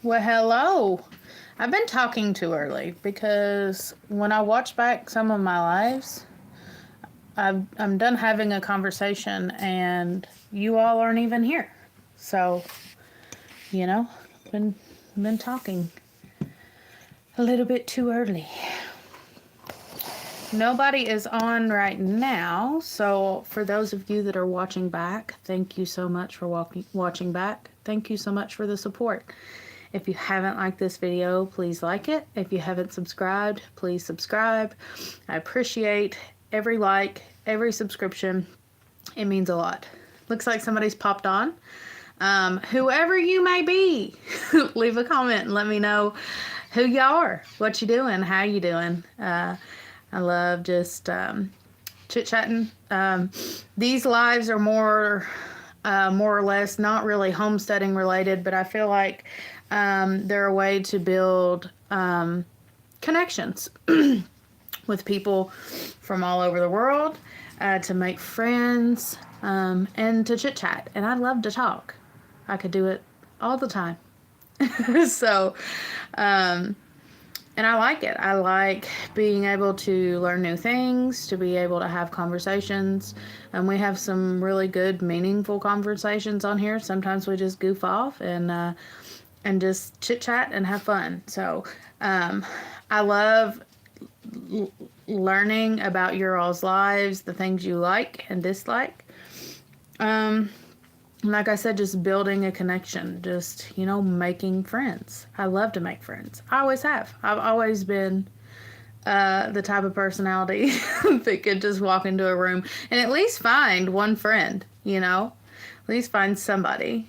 Well, hello. I've been talking too early because when I watch back some of my lives, I'm done having a conversation and you all aren't even here. So, been talking a little bit too early. Nobody is on right now, so for those of you that are watching back, thank you so much for watching back. Thank you so much for the support. If you haven't liked this video, please like it. If you haven't subscribed, please subscribe. I appreciate every like, every subscription. It means a lot. Looks like somebody's popped on. Whoever you may be, leave a comment and let me know who you are, what you doing, how you doing. I love just chit-chatting. These lives are more or less not really homesteading related, but I feel like they're a way to build connections with people from all over the world, to make friends, and to chit-chat. And I love to talk. I could do it all the time. So, and I like it. I like being able to learn new things, to be able to have conversations. And we have some really good, meaningful conversations on here. Sometimes we just goof off and just chit-chat and have fun. So I love learning about your all's lives, the things you like and dislike. Like I said, just building a connection, just, making friends. I love to make friends. I always have. I've always been the type of personality that could just walk into a room and at least find one friend, at least find somebody.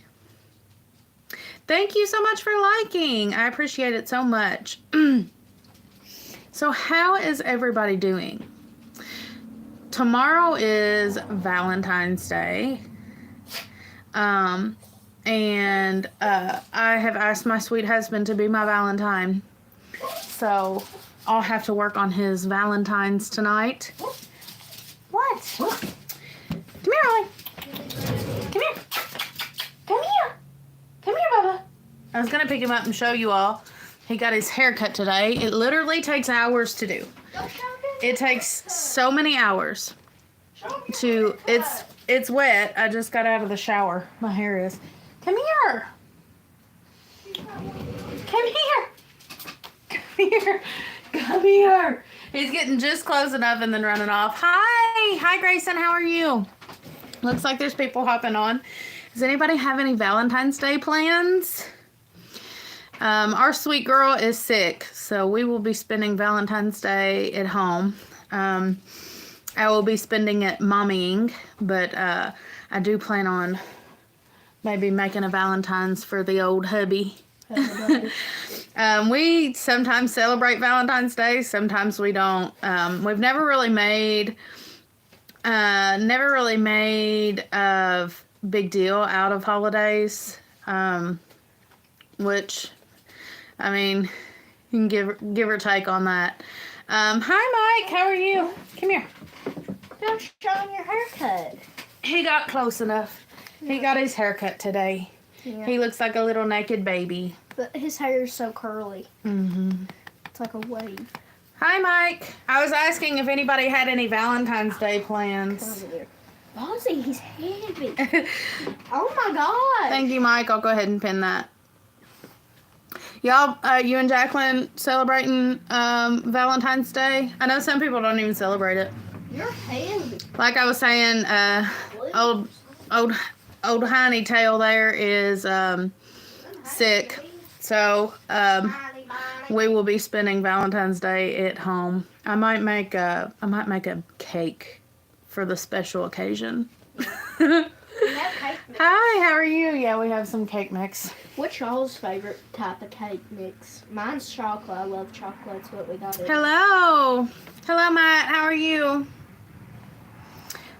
Thank you so much for liking. I appreciate it so much. So how is everybody doing? Tomorrow is Valentine's Day. And I have asked my sweet husband to be my Valentine. So I'll have to work on his Valentines tonight. What? Come here, Ollie. Come here. Come here. Come here, Bubba. I was going to pick him up and show you all. He got his hair cut today. It literally takes hours to do. It takes so many hours to... It's wet. I just got out of the shower. My hair is. Come here. Come here. Come here. Come here. He's getting just close enough and then running off. Hi. Hi, Grayson. How are you? Looks like there's people hopping on. Does anybody have any Valentine's Day plans? Our sweet girl is sick, so we will be spending Valentine's Day at home. I will be spending it mommying, but I do plan on maybe making a Valentine's for the old hubby. We sometimes celebrate Valentine's Day, sometimes we don't. We've never really made a big deal out of holidays, which, I mean, you can give or take on that. Hi, Mike. How are you? Come here. I'm showing your haircut. He got close enough. Yeah. He got his haircut today. Yeah. He looks like a little naked baby. But his hair is so curly. Mm-hmm. It's like a wave. Hi, Mike. I was asking if anybody had any Valentine's Day plans. Bozzy, he's heavy. Oh, my God. Thank you, Mike. I'll go ahead and pin that. Y'all, you and Jacqueline celebrating Valentine's Day? I know some people don't even celebrate it. You're heavy. Like I was saying, old Hiney Tail there is sick, so we will be spending Valentine's Day at home. I might make a cake for the special occasion. Hi, how are you? Yeah, we have some cake mix. What's y'all's favorite type of cake mix? Mine's chocolate. I love chocolate. That's what we got. Hello. Hello, Matt. How are you?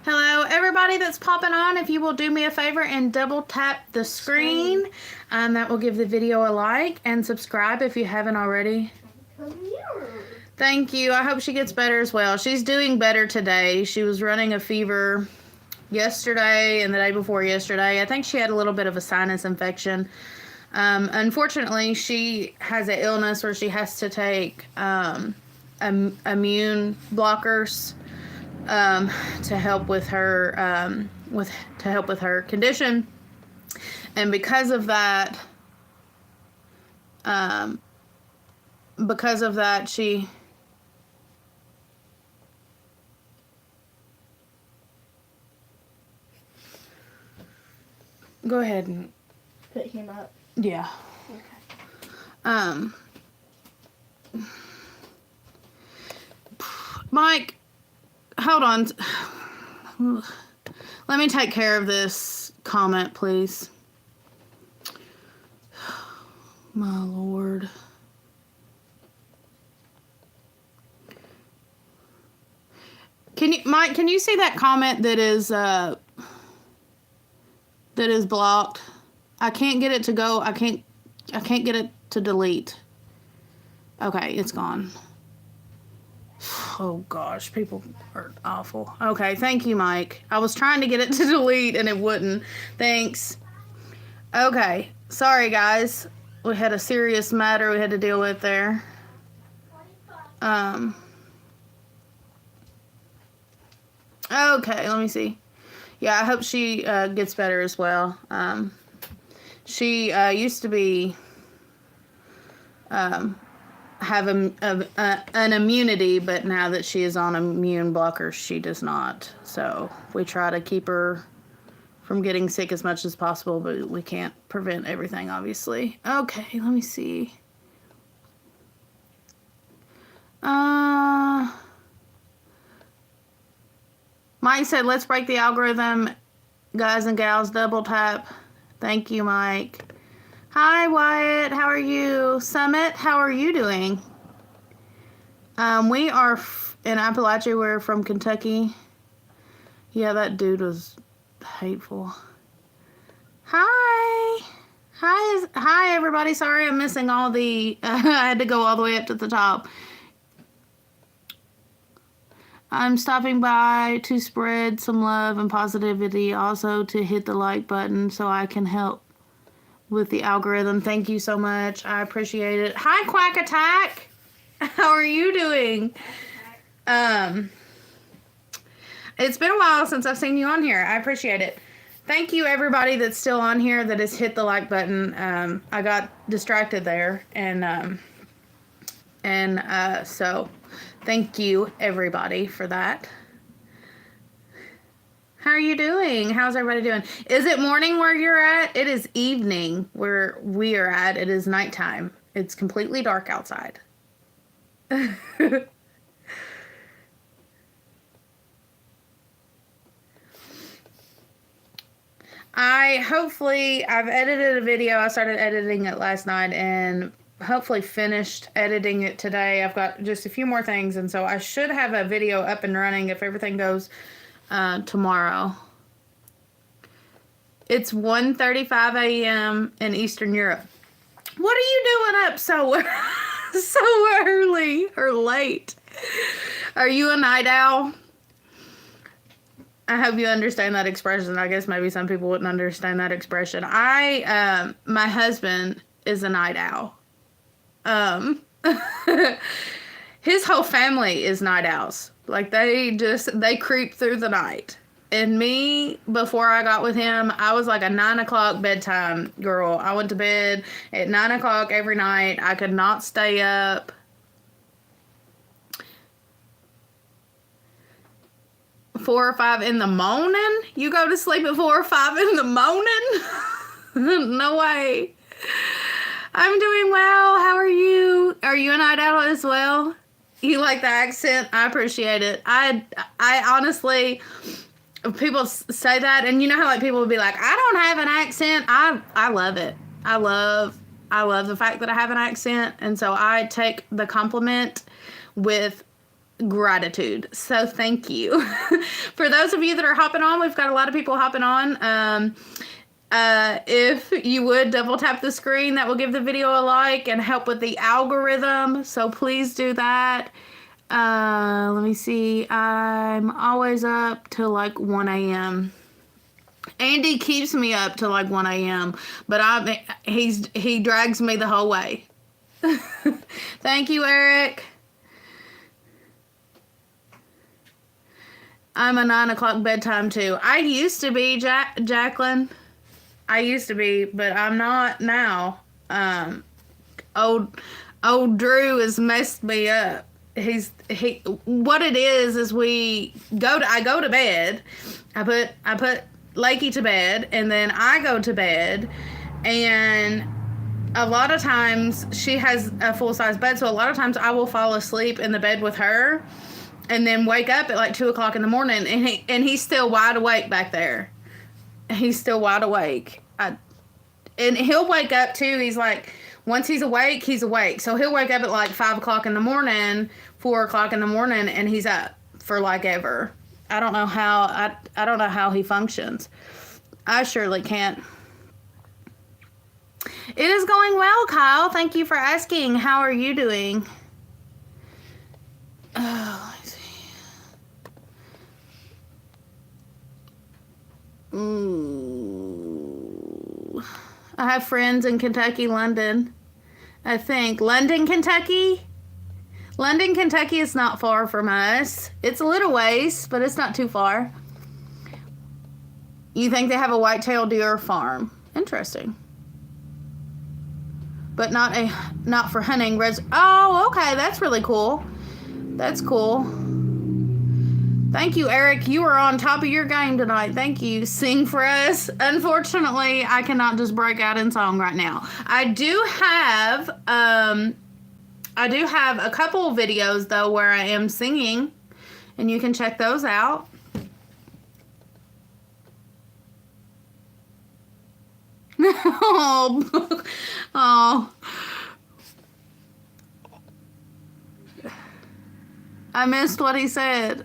Hello, everybody that's popping on. If you will do me a favor and double tap the screen, that will give the video a like, and subscribe if you haven't already. Thank you. I hope she gets better as well. She's doing better today. She was running a fever yesterday and the day before yesterday. I think she had a little bit of a sinus infection. Unfortunately, she has an illness where she has to take immune blockers to help with her condition, and because of that, she go ahead and put him up. Yeah. Okay. Mike, hold on. Let me take care of this comment, please. My Lord. Mike, can you see that comment that is blocked? I can't get it to go. I can't get it to delete. Okay, it's gone. Oh gosh, people are awful. Okay, thank you, Mike. I was trying to get it to delete and it wouldn't. Thanks. Okay, sorry guys. We had a serious matter we had to deal with there. Okay, let me see. Yeah, I hope she gets better as well. She used to be have an immunity, but now that she is on immune blockers, she does not. So we try to keep her from getting sick as much as possible, but we can't prevent everything, obviously. Okay, let me see. Mike said, let's break the algorithm, guys and gals. Double tap. Thank you, Mike. Hi, Wyatt. How are you? Summit, how are you doing? We are in Appalachia. We're from Kentucky. Yeah, that dude was hateful. Hi. Hi, everybody. Sorry I'm missing all the... I had to go all the way up to the top. I'm stopping by to spread some love and positivity, also to hit the like button so I can help with the algorithm. Thank you so much. I appreciate it. Hi, Quack Attack. How are you doing? It's been a while since I've seen you on here. I appreciate it. Thank you, everybody that's still on here that has hit the like button. I got distracted there, and so thank you, everybody, for that. How are you doing? How's everybody doing? Is it morning where you're at? It is evening where we are at. It is nighttime. It's completely dark outside. I've edited a video. I started editing it last night and hopefully finished editing it today. I've got just a few more things, and so I should have a video up and running if everything goes tomorrow. It's 1:35 a.m. in Eastern Europe. What are you doing up so early or late? Are you a night owl? I hope you understand that expression. I guess maybe some people wouldn't understand that expression. My husband is a night owl. His whole family is night owls. Like they creep through the night. And me, before I got with him, I was like a 9 o'clock bedtime girl. I went to bed at 9 o'clock every night. I could not stay up. 4 or 5 in the morning? You go to sleep at 4 or 5 in the morning? No way. I'm doing well. How are you? Are you a night owl as well? You like the accent? I appreciate it. I honestly, people say that, and you know how like people would be like, I don't have an accent. I love it. I love the fact that I have an accent, and so I take the compliment with gratitude. So thank you. For those of you that are hopping on, we've got a lot of people hopping on. If you would double tap the screen, that will give the video a like and help with the algorithm. So please do that. Let me see. I'm always up till like 1 a.m. Andy keeps me up to like 1 a.m., but he drags me the whole way. Thank you, Eric. I'm a 9 o'clock bedtime too. I used to be, Jacqueline. I used to be, but I'm not now. Old Drew has messed me up. What it is I go to bed. I put Lakey to bed, and then I go to bed, and a lot of times she has a full-size bed, so a lot of times I will fall asleep in the bed with her and then wake up at like 2 o'clock in the morning, and he's still wide awake back there. He's still wide awake. And he'll wake up too. He's like, once he's awake, he's awake. So he'll wake up at like 5 o'clock in the morning, 4 o'clock in the morning, and he's up for like ever. I don't know how, I don't know how he functions. I surely can't. It is going well, Kyle. Thank you for asking. How are you doing? Oh, let's see. Ooh. I have friends in Kentucky, London. I think. London, Kentucky? London, Kentucky is not far from us. It's a little ways, but it's not too far. You think they have a white-tailed deer farm. Interesting. But not for hunting. Oh, okay. That's really cool. That's cool. Thank you, Eric. You are on top of your game tonight. Thank you. Sing for us. Unfortunately, I cannot just break out in song right now. I do have a couple videos though where I am singing, and you can check those out. Oh. I missed what he said.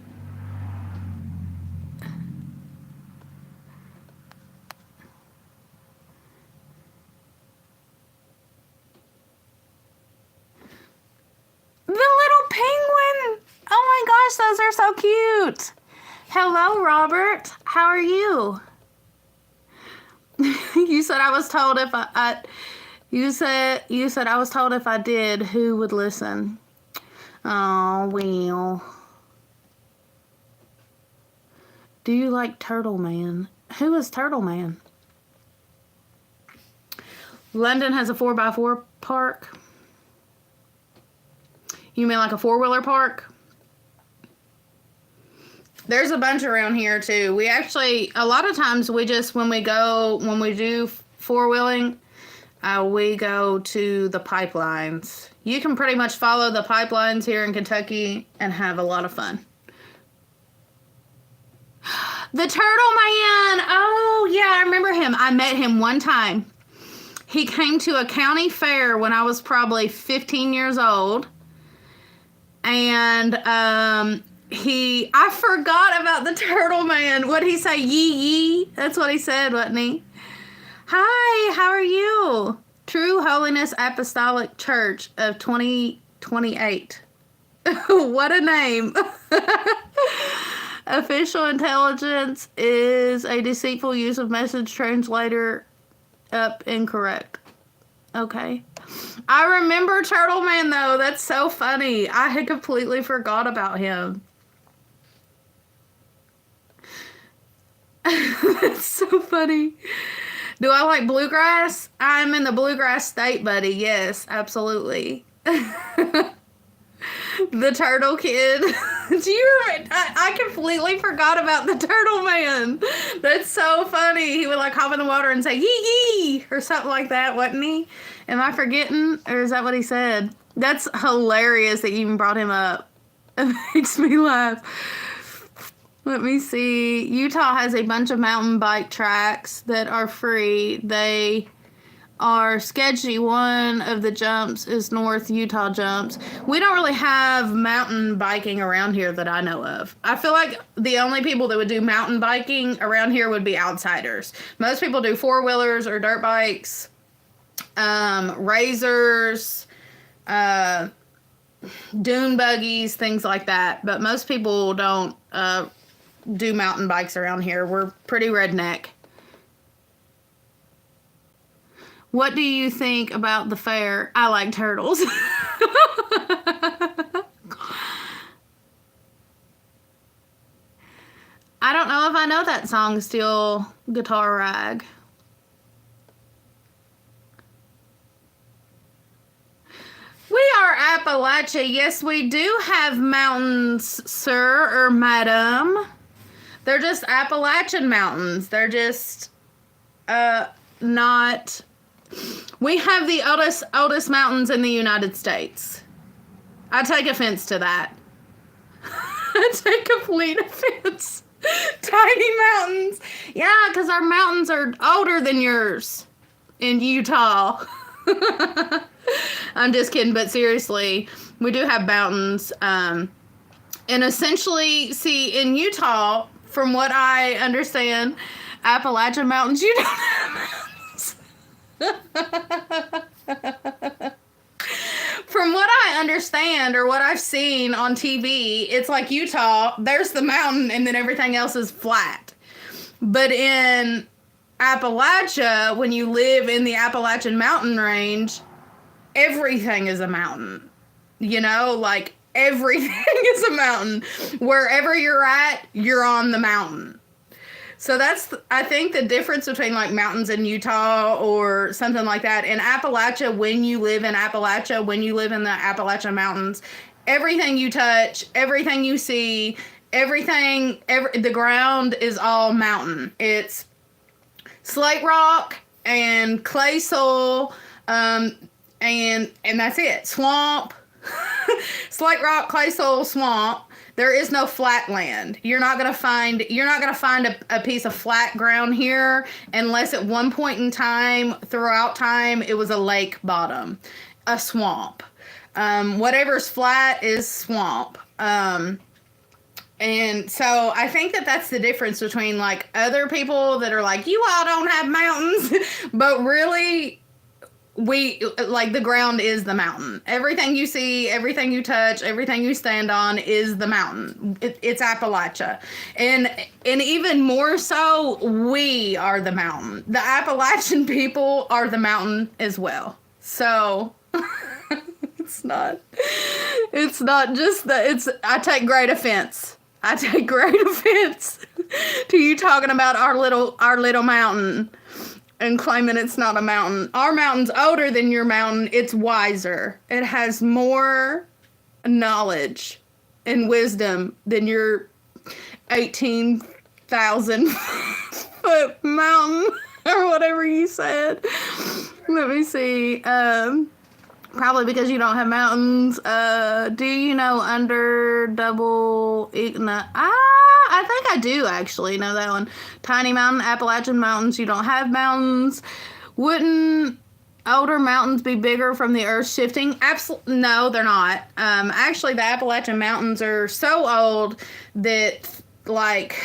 The little penguin. Oh my gosh, those are so cute. Hello, Robert. How are you? You said I was told if you said I was told if I did, who would listen? Oh, well. Do you like Turtle Man? Who is Turtle Man? London has a 4x4 park. You mean like a 4-wheeler park? There's a bunch around here too. We actually, a lot of times when we do 4-wheeling, we go to the pipelines. You can pretty much follow the pipelines here in Kentucky and have a lot of fun. The Turtle Man! Oh, yeah, I remember him. I met him one time. He came to a county fair when I was probably 15 years old. And I forgot about the Turtle Man. What'd he say? Yee yee? That's what he said, wasn't he? Hi, how are you? True Holiness Apostolic Church of 2028. What a name. Official intelligence is a deceitful use of message translator up incorrect. Okay. I remember Turtle Man though. That's so funny. I had completely forgot about him. That's so funny. Do I like bluegrass? I'm in the bluegrass state, buddy. Yes, absolutely. The Turtle Kid. Do you remember? I completely forgot about the Turtle Man. That's so funny. He would like hop in the water and say yee yee or something like that, wasn't he? Am I forgetting, or is that what he said? That's hilarious that you even brought him up. It makes me laugh. Let me see. Utah has a bunch of mountain bike tracks that are free. They are sketchy. One of the jumps is North Utah Jumps. We don't really have mountain biking around here that I know of. I feel like the only people that would do mountain biking around here would be outsiders. Most people do 4-wheelers or dirt bikes, razors, dune buggies, things like that. But most people don't do mountain bikes around here. We're pretty redneck. What do you think about the fair? I like turtles. I don't know if I know that song, Steel Guitar Rag. We are Appalachia. Yes, we do have mountains, sir or madam. They're just Appalachian mountains. They're just not... We have the oldest mountains in the United States. I take offense to that. I take complete offense. Tiny mountains. Yeah, because our mountains are older than yours in Utah. I'm just kidding, but seriously, we do have mountains. And essentially, see, in Utah, from what I understand, Appalachian Mountains, you don't have mountains. From what I understand or what I've seen on TV, it's like Utah, there's the mountain and then everything else is flat. But in Appalachia, when you live in the Appalachian mountain range, everything is a mountain. You know, like everything is a mountain. Wherever you're at, you're on the mountain. So that's, I think, the difference between like mountains in Utah or something like that. In Appalachia, when you live in Appalachia, when you live in the Appalachian Mountains, everything you touch, everything you see, the ground is all mountain. It's slate rock and clay soil, and that's it. Swamp, slate rock, clay soil, swamp. There is no flat land. You're not gonna find a piece of flat ground here unless at one point in time, throughout time, it was a lake bottom, a swamp. Whatever's flat is swamp. And so I think that that's the difference between like other people that are like, you all don't have mountains, but really, we like the ground is the mountain. Everything you see, everything you touch, everything you stand on is the mountain. It's Appalachia, and even more so, we are the mountain. The Appalachian people are the mountain as well. So it's not just that. I take great offense. I take great offense to you talking about our little mountain and claiming it's not a mountain. Our mountain's older than your mountain. It's wiser. It has more knowledge and wisdom than your 18,000 foot mountain or whatever you said. Let me see. Probably because you don't have mountains. Do you know under double... I think I do actually know that one. Tiny mountain, Appalachian Mountains. You don't have mountains. Wouldn't older mountains be bigger from the earth shifting? Absolutely. No, they're not. Actually, the Appalachian Mountains are so old that, like...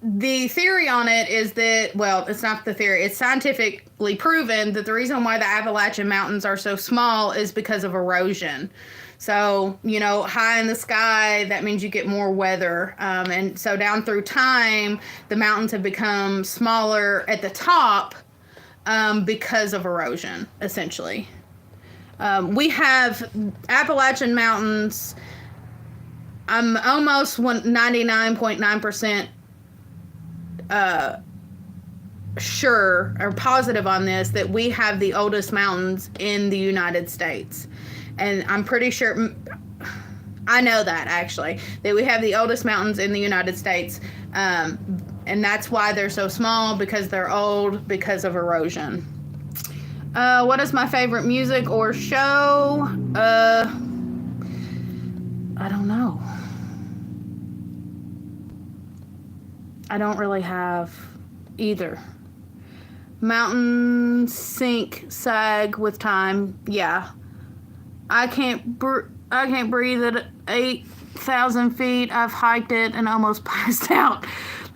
The theory on it is that, well, it's not the theory. It's scientifically proven that the reason why the Appalachian Mountains are so small is because of erosion. So, you know, high in the sky, that means you get more weather. And so down through time, the mountains have become smaller at the top because of erosion, essentially. We have Appalachian Mountains. I'm almost 99.9% sure or positive on this that we have the oldest mountains in the United States. And I'm pretty sure, I know that actually, that we have the oldest mountains in the United States. And that's why they're so small, because they're old, because of erosion. What is my favorite music or show? I don't know. I don't really have either. Mountains sink, sag with time. Yeah. I can't breathe at 8,000 feet. I've hiked it and almost passed out.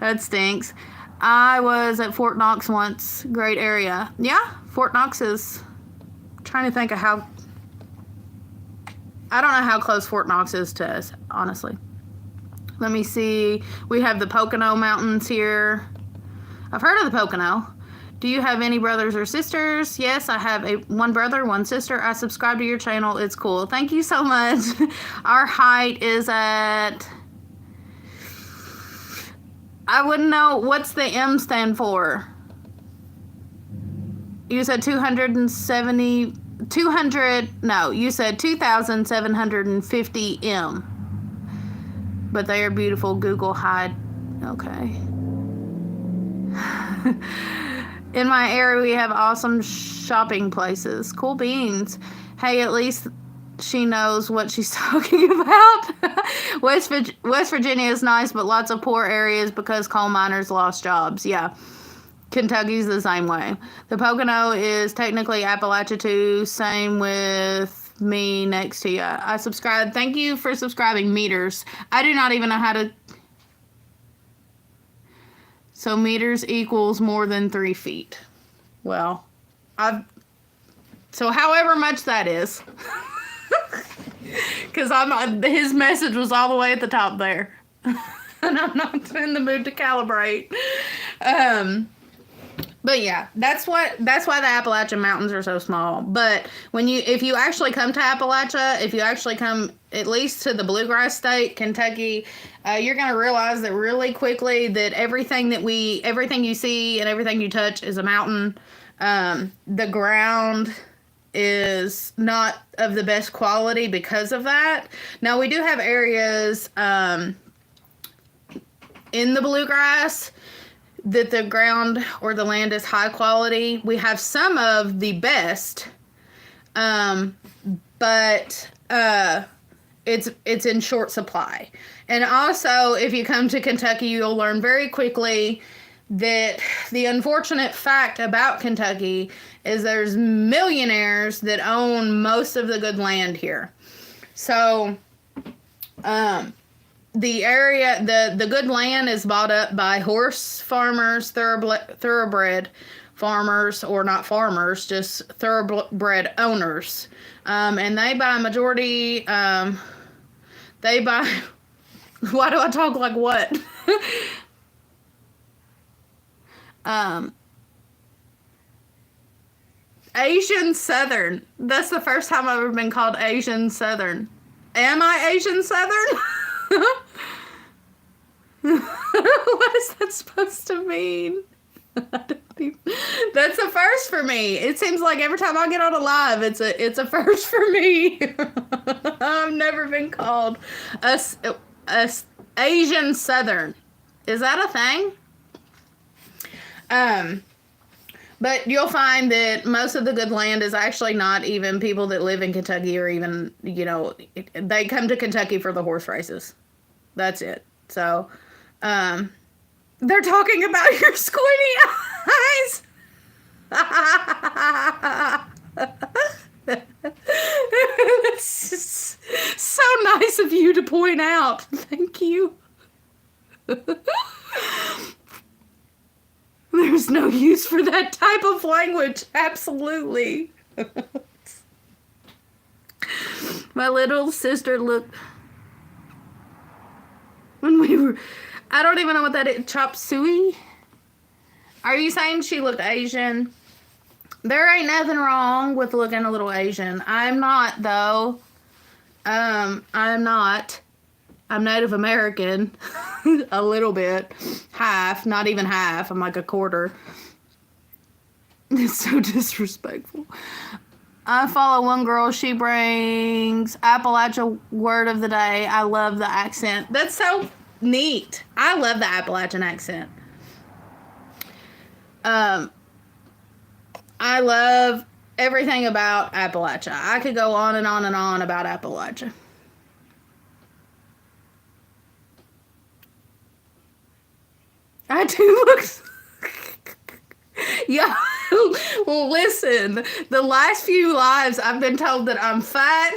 That stinks. I was at Fort Knox once. Great area. Yeah, Fort Knox is... I'm trying to think of how... I don't know how close Fort Knox is to us, honestly. Let me see. We have the Pocono Mountains here. I've heard of the Pocono. Do you have any brothers or sisters? Yes, I have one brother, one sister. I subscribe to your channel. It's cool. Thank you so much. Our height is at... I wouldn't know. What's the M stand for? You said 270... 200... No, you said 2,750 M. But they are beautiful. Google hide. Okay. In my area, we have awesome shopping places. Cool beans. Hey, at least she knows what she's talking about. West Virginia is nice, but lots of poor areas because coal miners lost jobs. Yeah. Kentucky's the same way. The Pocono is technically Appalachia too. Same with me next to you. I subscribe. Thank you for subscribing. Meters. I do not even know how to... So meters equals more than 3 feet. Well, so however much that is. Because his message was all the way at the top there. And I'm not in the mood to calibrate. But yeah, that's why the Appalachian Mountains are so small. But if you actually come to Appalachia, if you actually come at least to the bluegrass state, Kentucky, you're gonna realize that really quickly that everything you see and everything you touch is a mountain. The ground is not of the best quality because of that. Now we do have areas in the bluegrass that the ground or the land is high quality. We have some of the best, but it's in short supply. And also, if you come to Kentucky, you'll learn very quickly that the unfortunate fact about Kentucky is there's millionaires that own most of the good land here. So, the area, the good land is bought up by horse farmers, thoroughbred farmers, or not farmers, just thoroughbred owners. And they buy majority, why do I talk like what? Asian Southern. That's the first time I've ever been called Asian Southern. Am I Asian Southern? What is that supposed to mean? That's a first for me. It seems like every time I get on a live, it's a first for me. I've never been called a Asian Southern. Is that a thing? But you'll find that most of the good land is actually not even people that live in Kentucky, or even, they come to Kentucky for the horse races. That's it. So, they're talking about your squinty eyes. It's just so nice of you to point out. Thank you. There's no use for that type of language. Absolutely. My little sister looked... When we were... I don't even know what that is. Chop suey? Are you saying she looked Asian? There ain't nothing wrong with looking a little Asian. I'm not, though. I'm not. I'm Native American. A little bit. Half. Not even half. I'm like a quarter. It's so disrespectful. I follow one girl. She brings Appalachia word of the day. I love the accent. That's so neat. I love the Appalachian accent. I love everything about Appalachia. I could go on and on and on about Appalachia. I do look... Yeah, well, listen, the last few lives I've been told that I'm fat,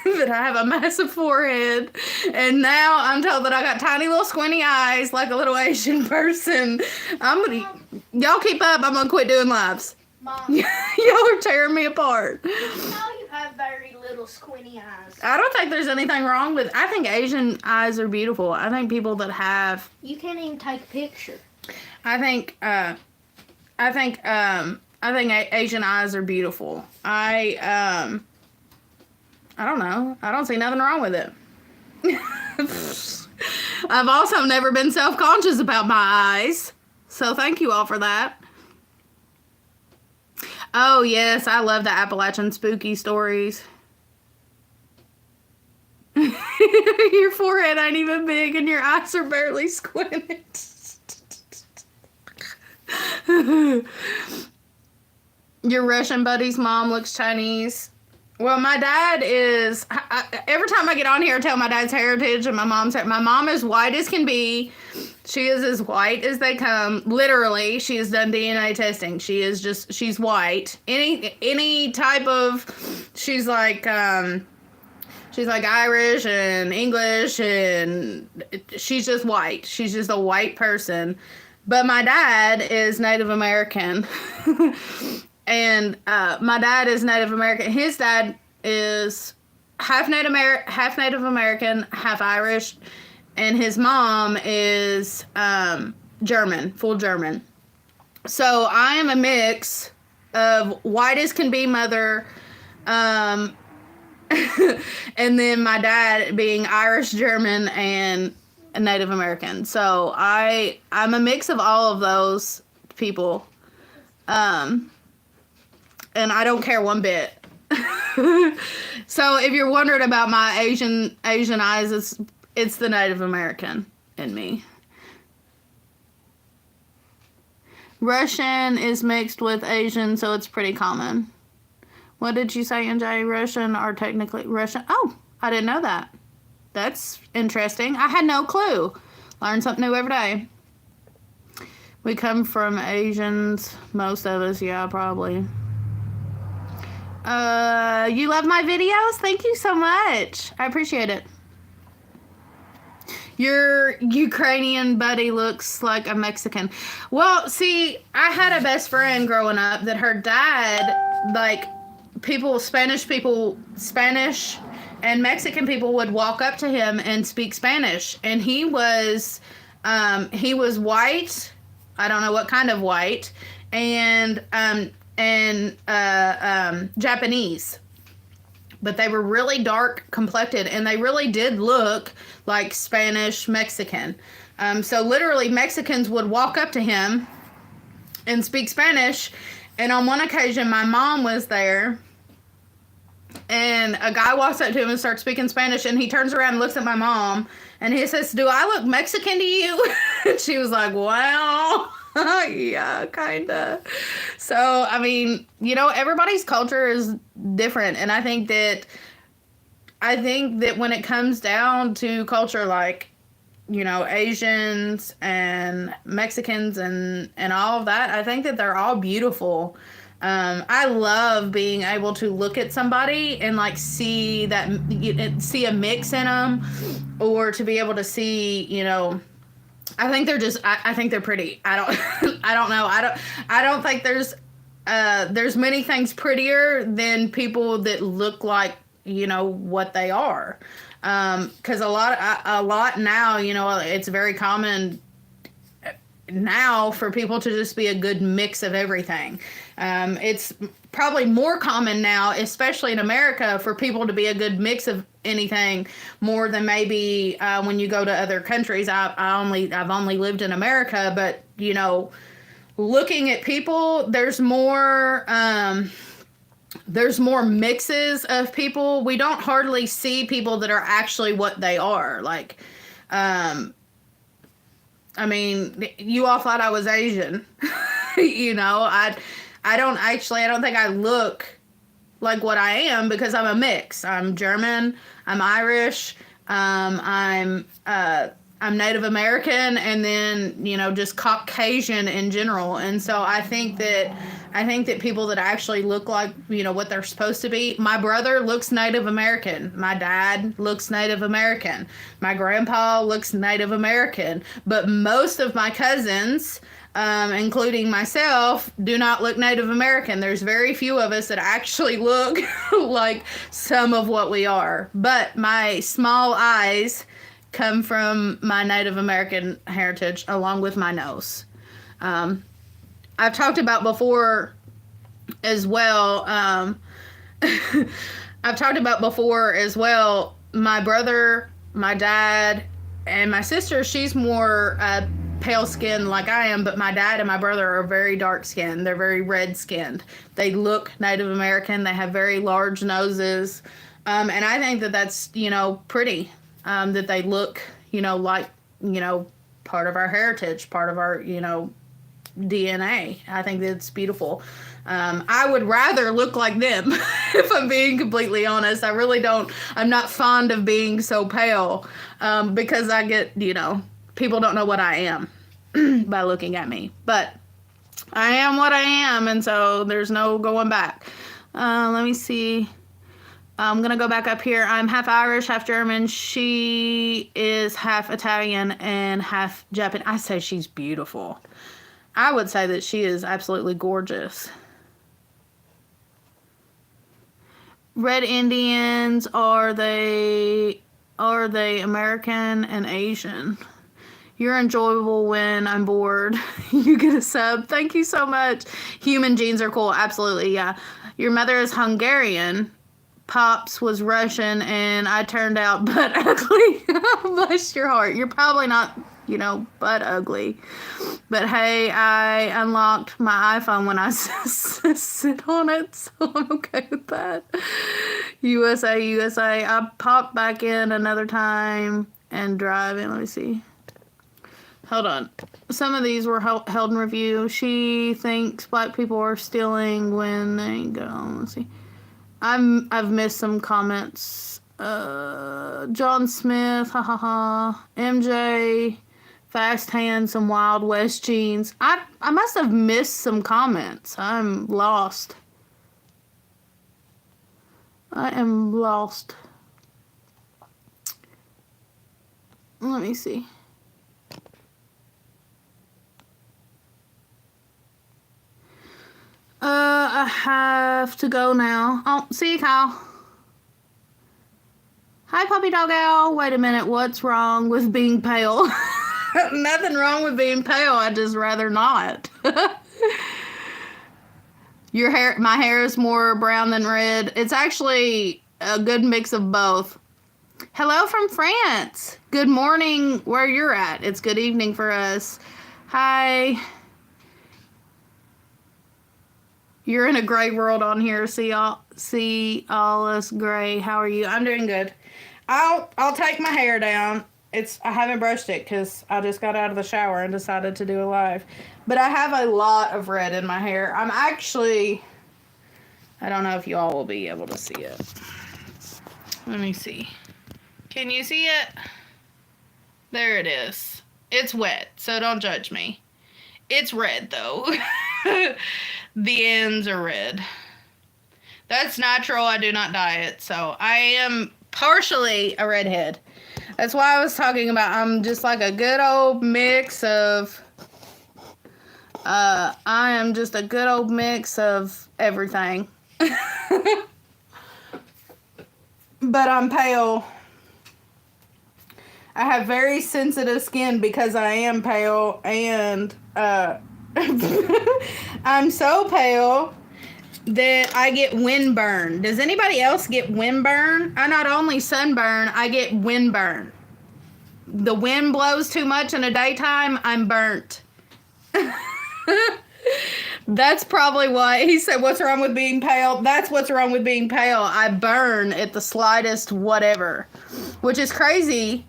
that I have a massive forehead, and now I'm told that I got tiny little squinty eyes like a little Asian person. Y'all keep up, I'm gonna quit doing lives. Mom. Y'all are tearing me apart. You know you have very little squinty eyes. I don't think there's anything wrong with... I think Asian eyes are beautiful. I think people that have... You can't even take a picture. I think Asian eyes are beautiful. I don't know. I don't see nothing wrong with it. I've also never been self-conscious about my eyes. So thank you all for that. Oh, yes. I love the Appalachian spooky stories. Your forehead ain't even big and your eyes are barely squinted. Your Russian buddy's mom looks Chinese. Well, my dad is... every time I get on here, I tell my dad's heritage and my mom's... My mom is white as can be. She is as white as they come. Literally, she has done DNA testing. She is just... She's white. Any type of... She's like Irish and English, and she's just white. She's just a white person. But my dad is Native American. And my dad is Native American. His dad is half Native American, half Irish. And his mom is German, full German. So I am a mix of white as can be mother, and then my dad being Irish, German, and Native American. So I'm a mix of all of those people. And I don't care one bit. So if you're wondering about my Asian eyes, it's the Native American in me. Russian is mixed with Asian, so it's pretty common. What did you say, NJ? Russian are technically Russian? Oh, I didn't know that. That's interesting. I had no clue. Learn something new every day. We come from Asians, most of us, yeah, probably. You love my videos? Thank you so much. I appreciate it. Your Ukrainian buddy looks like a Mexican. Well, see, I had a best friend growing up that her dad, like, Spanish and Mexican people would walk up to him and speak Spanish. And he was white. I don't know what kind of white. And Japanese. But they were really dark complected, and they really did look like Spanish Mexican. So literally Mexicans would walk up to him and speak Spanish. And on one occasion, my mom was there, and a guy walks up to him and starts speaking Spanish, and he turns around and looks at my mom, and he says, "Do I look Mexican to you?" And she was like, "Well, yeah, kinda." So, I mean, everybody's culture is different, and I think that when it comes down to culture, like, Asians and Mexicans and all of that, I think that they're all beautiful. I love being able to look at somebody and like see a mix in them, or to be able to see, I think they're just, I think they're pretty. I don't know. I don't think there's many things prettier than people that look like, what they are. 'Cause a lot now, it's very common now for people to just be a good mix of everything. It's probably more common now, especially in America, for people to be a good mix of anything more than maybe when you go to other countries. I've only lived in America, but looking at people, there's more mixes of people. We don't hardly see people that are actually what they are. Like, I mean, you all thought I was Asian. I don't think I look like what I am, because I'm a mix. I'm German, I'm Irish, I'm Native American, and then, just Caucasian in general. And so I think that people that actually look like, what they're supposed to be. My brother looks Native American. My dad looks Native American. My grandpa looks Native American. But most of my cousins, including myself, do not look Native American. There's very few of us that actually look like some of what we are. But my small eyes come from my Native American heritage, along with my nose. I've talked about before as well. I've talked about before as well. My brother, my dad, and my sister, she's more pale skinned like I am, but my dad and my brother are very dark skinned. They're very red skinned. They look Native American. They have very large noses. And I think that that's, pretty. That they look, like, part of our heritage, part of our, DNA. I think that's beautiful. I would rather look like them, if I'm being completely honest. I really don't. I'm not fond of being so pale because I get, people don't know what I am by looking at me. But I am what I am, and so there's no going back. Let me see. I'm going to go back up here. I'm half Irish, half German. She is half Italian and half Japanese. I say she's beautiful. I would say that she is absolutely gorgeous. Red Indians, are they American and Asian? You're enjoyable when I'm bored. You get a sub. Thank you so much. Human genes are cool. Absolutely, yeah. Your mother is Hungarian. Pops was Russian, and I turned out butt ugly. Bless your heart. You're probably not, butt ugly. But hey, I unlocked my iPhone when I sit on it, so I'm okay with that. USA. I popped back in another time and driving. Let me see. Hold on. Some of these were held in review. She thinks black people are stealing when they go. Let's see. I've missed some comments. John Smith, MJ, fast hands, some Wild West jeans. I must have missed some comments. I'm lost. I am lost. Let me see. I have to go now. Oh, see you, Kyle. Hi, Puppy Dog Owl. Wait a minute. What's wrong with being pale? Nothing wrong with being pale. I'd just rather not. My hair is more brown than red. It's actually a good mix of both. Hello from France. Good morning where you're at. It's good evening for us. Hi. You're in a gray world on here. See all us gray. How are you? I'm doing good. I'll take my hair down. I haven't brushed it because I just got out of the shower and decided to do a live. But I have a lot of red in my hair. I don't know if you all will be able to see it. Let me see. Can you see it? There it is. It's wet, so don't judge me. It's red though. The ends are red. That's natural. I do not dye it. So I am partially a redhead. That's why I was talking about I'm just like a good old mix of I am just a good old mix of everything. But I'm pale. I have very sensitive skin because I am pale, and I'm so pale that I get windburn. Does anybody else get windburn? I not only sunburn, I get windburn. The wind blows too much in the daytime, I'm burnt. That's probably why he said, what's wrong with being pale? That's what's wrong with being pale. I burn at the slightest whatever, which is crazy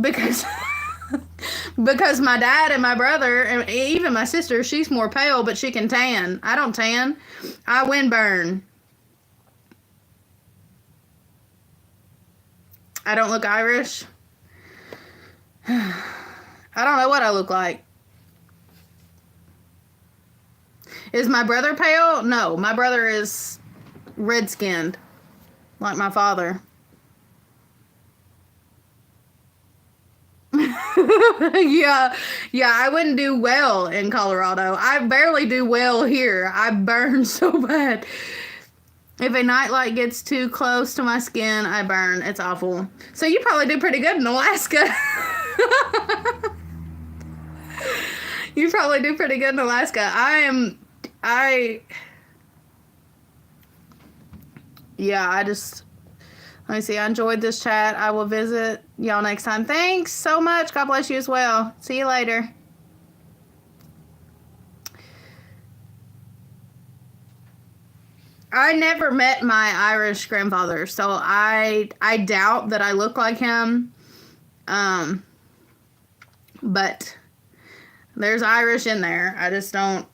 because because my dad and my brother and even my sister, she's more pale, but she can tan. I don't tan. I windburn. I don't look Irish. I don't know what I look like. Is my brother pale? No, my brother is red-skinned, like my father. Yeah, I wouldn't do well in Colorado. I barely do well here. I burn so bad. If a nightlight gets too close to my skin, I burn. It's awful. So you probably do pretty good in Alaska. You probably do pretty good in Alaska. Let me see. I enjoyed this chat. I will visit y'all next time. Thanks so much. God bless you as well. See you later. I never met my Irish grandfather, so I doubt that I look like him. But there's Irish in there. I just don't.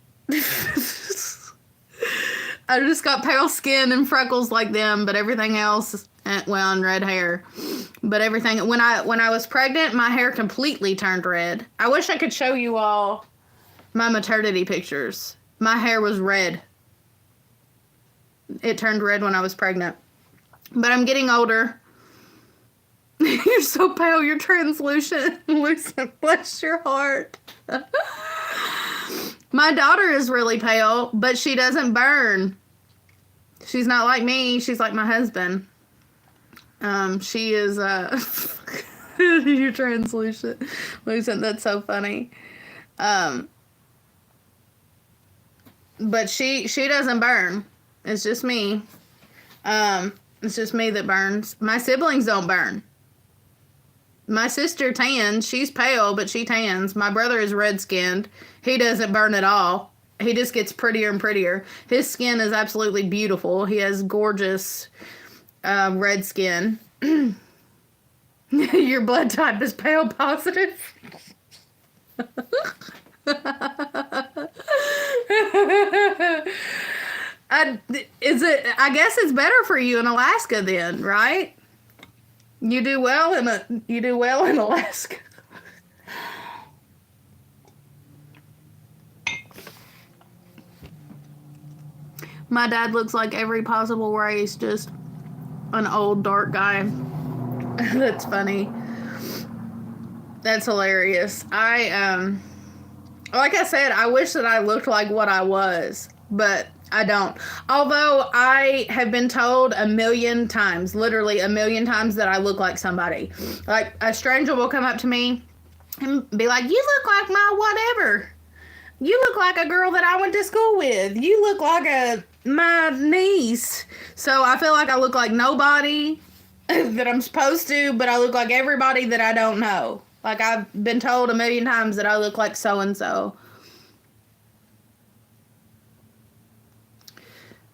I just got pale skin and freckles like them, but everything else, well, and red hair. But everything, when I was pregnant, my hair completely turned red. I wish I could show you all my maternity pictures. My hair was red. It turned red when I was pregnant. But I'm getting older. You're so pale. You're translucent. Lucent, bless your heart. My daughter is really pale, but she doesn't burn. She's not like me. She's like my husband. She is, you're translucent. Lucent, that's so funny. But she doesn't burn. It's just me. It's just me that burns. My siblings don't burn. My sister tans. She's pale, but she tans. My brother is red-skinned. He doesn't burn at all. He just gets prettier and prettier. His skin is absolutely beautiful. He has gorgeous red skin. Your blood type is pale positive. I guess it's better for you in Alaska then, right? You do well in Alaska. My dad looks like every possible race, just an old dark guy. That's funny. That's hilarious. Like I said, I wish that I looked like what I was, but I don't. Although I have been told a million times, literally a million times, that I look like somebody. Like, a stranger will come up to me and be like, you look like my whatever. You look like a girl that I went to school with. You look like my niece. So I feel like I look like nobody that I'm supposed to, but I look like everybody that I don't know. Like, I've been told a million times that I look like so-and-so.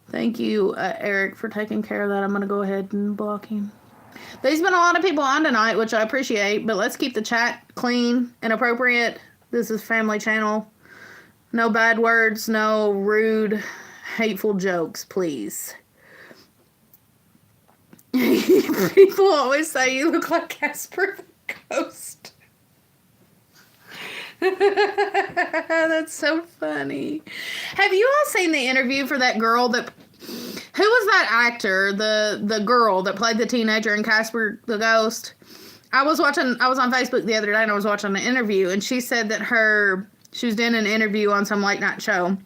Thank you, Eric, for taking care of that. I'm going to go ahead and block him. There's been a lot of people on tonight, which I appreciate, but let's keep the chat clean and appropriate. This is family channel. No bad words, no rude, hateful jokes, please. People always say you look like Casper the Ghost. That's so funny. Have you all seen the interview for that girl that... Who was that actor? The girl that played the teenager in Casper the Ghost? I was on Facebook the other day and I was watching an interview, and she said that she was doing an interview on some late night show.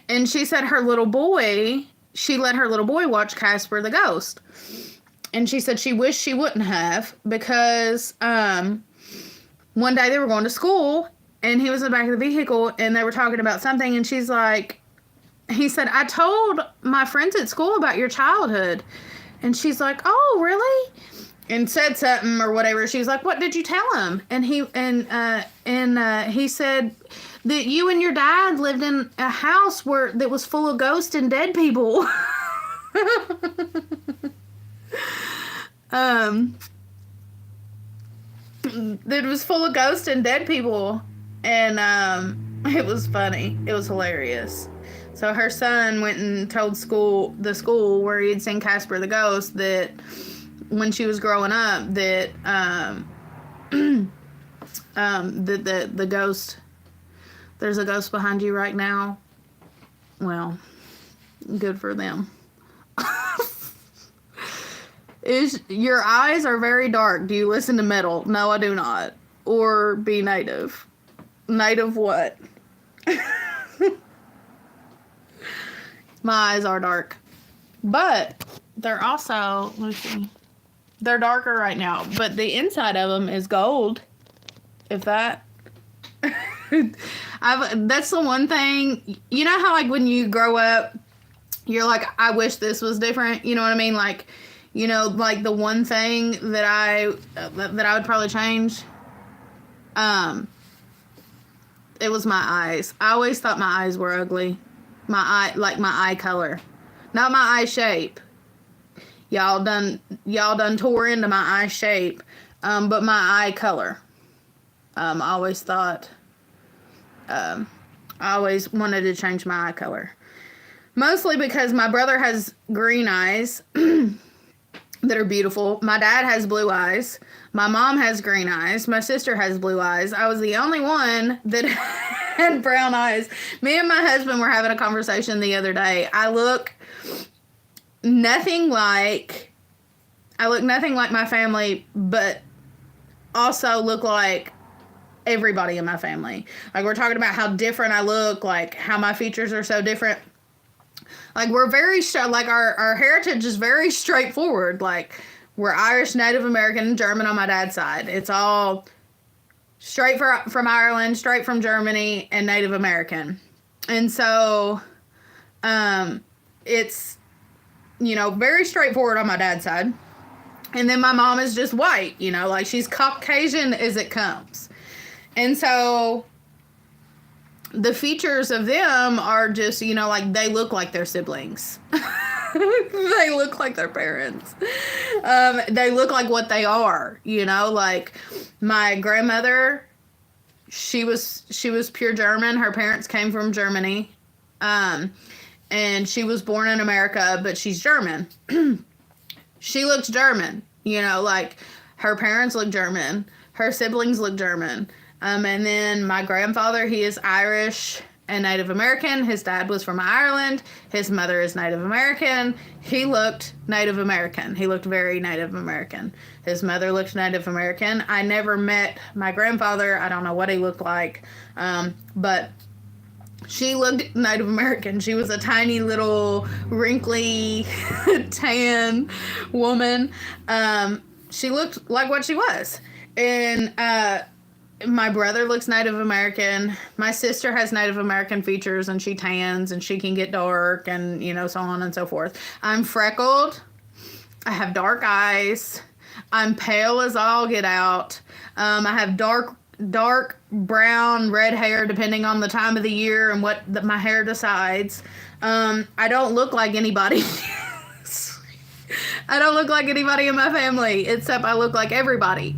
And she said she let her little boy watch Casper the Ghost. And she said she wished she wouldn't have, because one day they were going to school and he was in the back of the vehicle and they were talking about something, and she's like, he said, I told my friends at school about your childhood. And she's like, oh, really? And said something or whatever. She's like, what did you tell him? And he said that you and your dad lived in a house that was full of ghosts and dead people. That was full of ghosts and dead people. And it was funny. It was hilarious. So her son went and told the school where he had seen Casper the Ghost that when she was growing up, that the ghost, there's a ghost behind you right now. Well, good for them. Your eyes are very dark. Do you listen to metal? No, I do not. Or be native. Native what? My eyes are dark. But they're also, let's see, they're darker right now. But the inside of them is gold. If that... That's the one thing, you know how like when you grow up, you're like, I wish this was different. You know what I mean? Like, you know, like the one thing that I would probably change, it was my eyes. I always thought my eyes were ugly. My eye color, not my eye shape. Y'all done tore into my eye shape, but my eye color. I always thought, I always wanted to change my eye color. Mostly because my brother has green eyes that are beautiful. My dad has blue eyes. My mom has green eyes. My sister has blue eyes. I was the only one that had brown eyes. Me and my husband were having a conversation the other day. I look nothing like my family, but also look like everybody in my family. Like, we're talking about how different I look, like how my features are so different. Like, we're very, like, our heritage is very straightforward. Like, we're Irish, Native American, and German on my dad's side. It's all straight from Ireland, straight from Germany, and Native American. And so, it's, you know, very straightforward on my dad's side. And then my mom is just white, you know, like she's Caucasian as it comes. And so the features of them are just, you know, like they look like their siblings. They look like their parents. They look like what they are, you know, like my grandmother, she was pure German. Her parents came from Germany. And she was born in America, but she's German. She looks German, you know, like her parents look German. Her siblings look German. And then my grandfather, he is Irish and Native American. His dad was from Ireland. His mother is Native American. He looked Native American. He looked very Native American. His mother looked Native American. I never met my grandfather. I don't know what he looked like. But she looked Native American. She was a tiny little wrinkly tan woman. She looked like what she was. And my brother looks Native American. My sister has Native American features, and she tans, and she can get dark, and, you know, so on and so forth. I'm freckled. I have dark eyes. I'm pale as all get out. I have dark brown, red hair, depending on the time of the year and what my hair decides. I don't look like anybody. I don't look like anybody in my family, except I look like everybody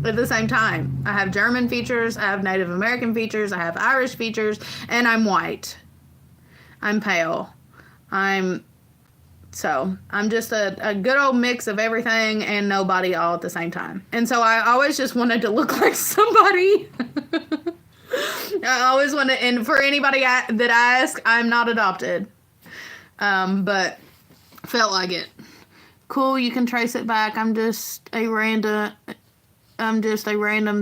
at the same time. I have German features, I have Native American features, I have Irish features, and I'm white. I'm pale. I'm just a good old mix of everything and nobody all at the same time. And so I always just wanted to look like somebody. I always wanted, and for anybody that asks, I'm not adopted. But felt like it. Cool, you can trace it back. I'm just a random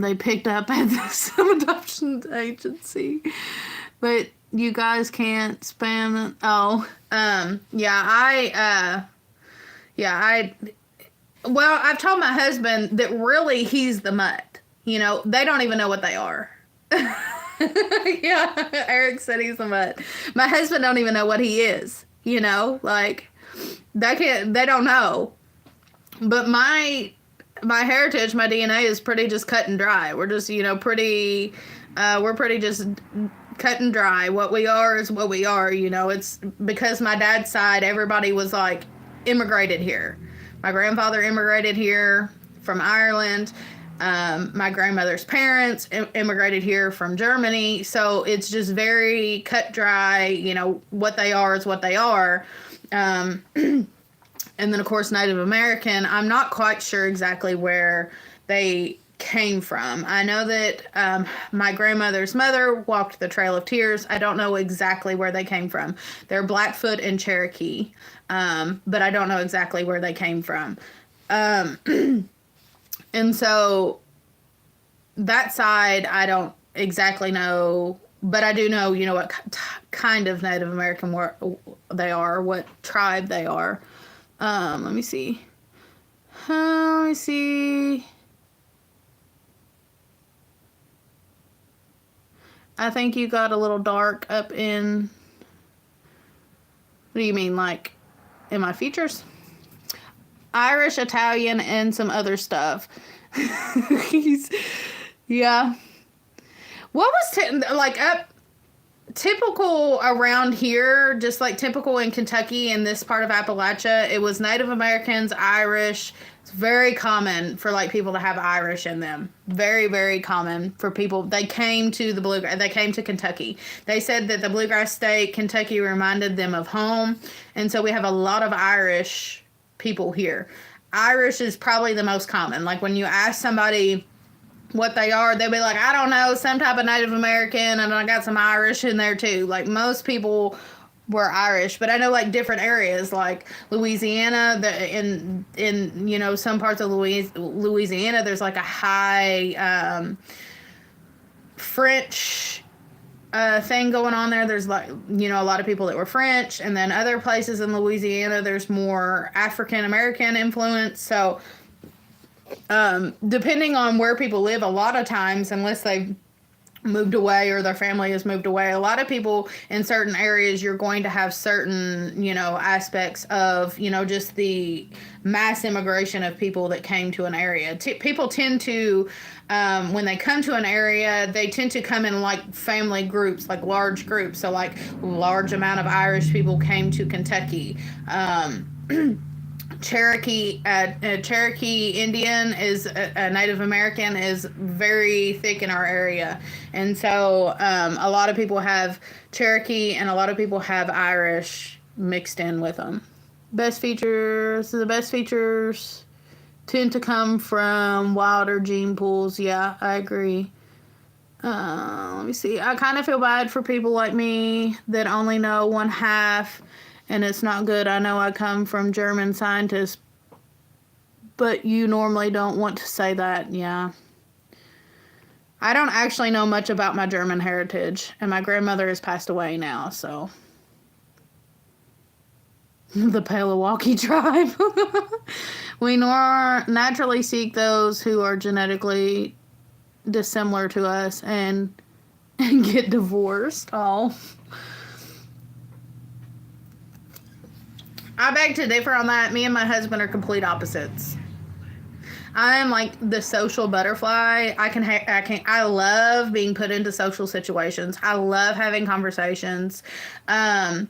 they picked up at some adoption agency. But you guys can't spam it. Oh, well, I've told my husband that really he's the mutt. You know, they don't even know what they are. Yeah, Eric said he's the mutt. My husband don't even know what he is. You know, like, they don't know. But my heritage, my DNA is pretty just cut and dry. We're just, you know, we're pretty just cut and dry. What we are is what we are, you know. It's because my dad's side, everybody was like immigrated here. My grandfather immigrated here from Ireland. My grandmother's parents immigrated here from Germany. So it's just very cut dry, you know, what they are is what they are. And then, of course, Native American, I'm not quite sure exactly where they came from. I know that my grandmother's mother walked the Trail of Tears. I don't know exactly where they came from. They're Blackfoot and Cherokee, but I don't know exactly where they came from. And so that side, I don't exactly know, but I do know, you know, what kind of Native American they are, what tribe they are. Let me see. Let me see. I think you got a little dark up in... What do you mean, like, in my features? Irish, Italian, and some other stuff. Yeah. What was, typical around here, just like typical in Kentucky in this part of Appalachia, it was Native Americans, Irish. It's very common for like people to have Irish in them. Very, very common for people. They came to Kentucky. They said that the bluegrass state, Kentucky, reminded them of home. And so we have a lot of Irish people here. Irish is probably the most common. Like when you ask somebody what they are, they'll be like, I don't know, some type of Native American, and I got some Irish in there too. Like most people were Irish, but I know like different areas, like Louisiana, in you know, some parts of Louisiana, there's like a high French thing going on there. There's like, you know, a lot of people that were French, and then other places in Louisiana, there's more African American influence. So depending on where people live, a lot of times, unless they've moved away or their family has moved away, a lot of people in certain areas, you're going to have certain, you know, aspects of, you know, just the mass immigration of people that came to an area. People tend to, when they come to an area, they tend to come in like family groups, like large groups. So like large amount of Irish people came to Kentucky. Cherokee Indian is a Native American is very thick in our area, and so a lot of people have Cherokee and a lot of people have Irish mixed in with them. The best features tend to come from wilder gene pools. Yeah, I agree. Let me see. I kind of feel bad for people like me that only know one half. And it's not good. I know I come from German scientists, but you normally don't want to say that. Yeah. I don't actually know much about my German heritage, and my grandmother has passed away now, so. The Palawaki tribe. We naturally seek those who are genetically dissimilar to us and get divorced. Oh. I beg to differ on that. Me and my husband are complete opposites. I am like the social butterfly. I love being put into social situations. I love having conversations. I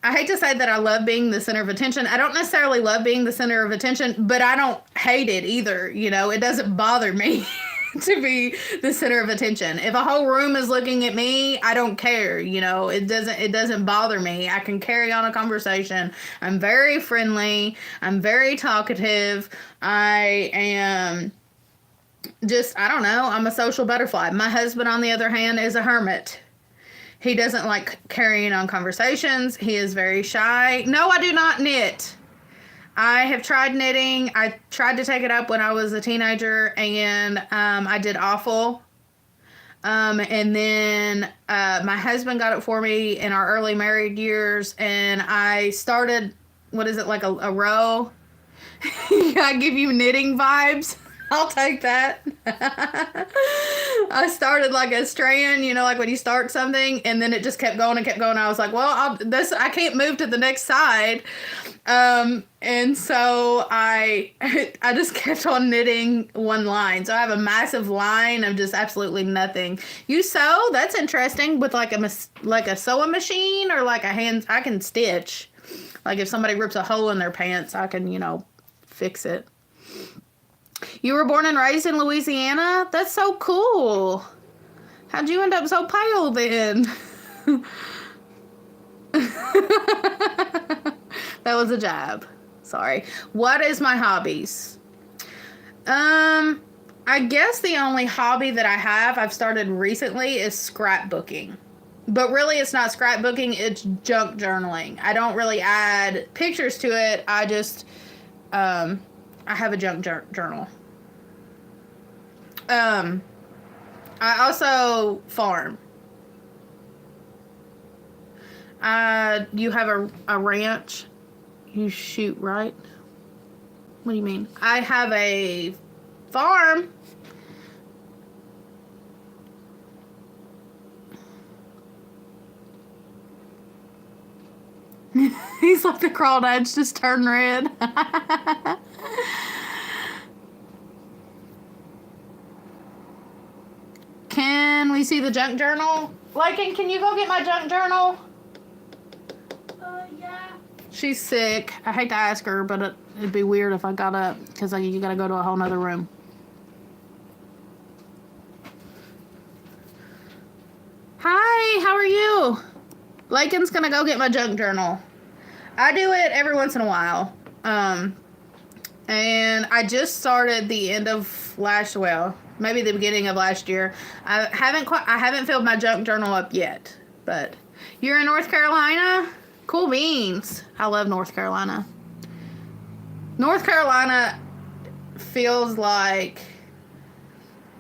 hate to say that I love being the center of attention. I don't necessarily love being the center of attention, but I don't hate it either. You know, it doesn't bother me to be the center of attention. If a whole room is looking at me, I don't care. You know, it doesn't bother me. I can carry on a conversation. I'm very friendly. I'm very talkative. I am just, I don't know, I'm a social butterfly. My husband, on the other hand, is a hermit. He doesn't like carrying on conversations. He is very shy. No, I do not knit. I have tried knitting. I tried to take it up when I was a teenager, and I did awful. And then my husband got it for me in our early married years, and I started, what is it, like a row? I give you knitting vibes. I'll take that. I started like a strand, you know, like when you start something, and then it just kept going and kept going. I was like, well, I can't move to the next side. And so I just kept on knitting one line. So I have a massive line of just absolutely nothing. You sew? That's interesting. With like a sewing machine or like I can stitch. Like if somebody rips a hole in their pants, I can, you know, fix it. You were born and raised in Louisiana? That's so cool. How'd you end up so pale then? That was a jab. Sorry. What is my hobbies? I guess the only hobby that I've started recently is scrapbooking. But really it's not scrapbooking, it's junk journaling. I don't really add pictures to it. I just I have a junk journal. I also farm. You have a ranch. You shoot, right? What do you mean? I have a farm. He's like the crawdads just turn red. Can we see the junk journal? Lycan, can you go get my junk journal? Yeah. She's sick. I hate to ask her, but it'd be weird if I got up because you got to go to a whole nother room. Hi, how are you? Lycan's gonna go get my junk journal. I do it every once in a while. And I just started the end of maybe the beginning of last year. I haven't filled my junk journal up yet. But you're in North Carolina? Cool beans. I love North Carolina. North Carolina feels like,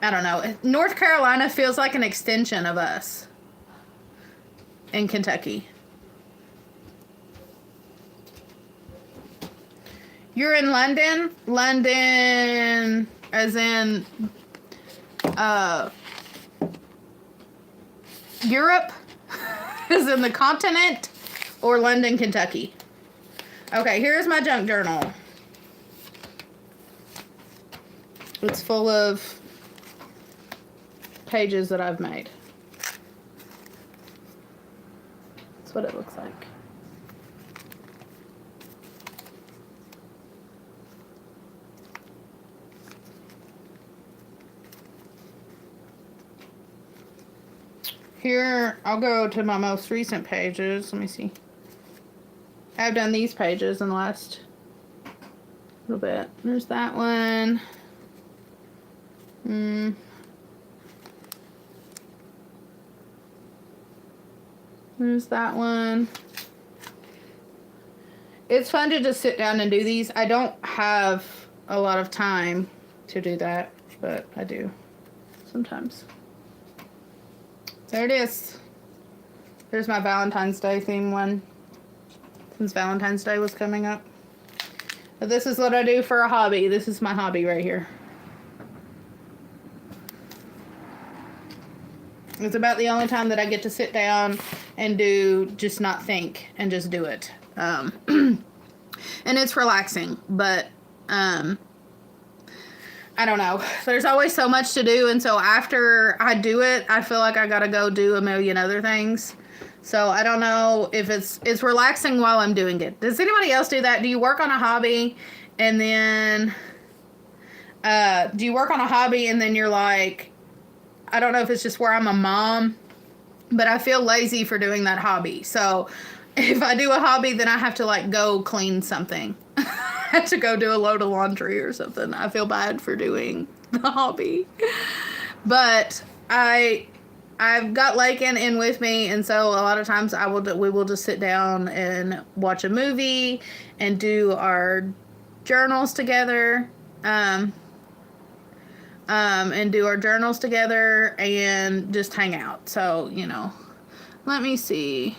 I don't know. North Carolina feels like an extension of us in Kentucky. You're in London? London as in Europe? As in the continent? Or London, Kentucky? Okay, here's my junk journal. It's full of pages that I've made. That's what it looks like. Here, I'll go to my most recent pages. Let me see. I've done these pages in the last little bit. There's that one. There's that one. It's fun to just sit down and do these. I don't have a lot of time to do that, but I do sometimes. There it is. There's my Valentine's Day theme one, since Valentine's Day was coming up. But this is what I do for a hobby. This is my hobby right here. It's about the only time that I get to sit down and just not think and just do it. And it's relaxing, but I don't know. There's always so much to do, and so after I do it, I feel like I gotta go do a million other things. So I don't know if it's relaxing while I'm doing it. Does anybody else do that? Do you work on a hobby and then you're like, I don't know if it's just where I'm a mom, but I feel lazy for doing that hobby. So if I do a hobby, then I have to like go clean something. I have to go do a load of laundry or something. I feel bad for doing the hobby. But I've got Lycan in with me, and so a lot of times we will just sit down and watch a movie and do our journals together. And do our journals together and just hang out. So, let me see.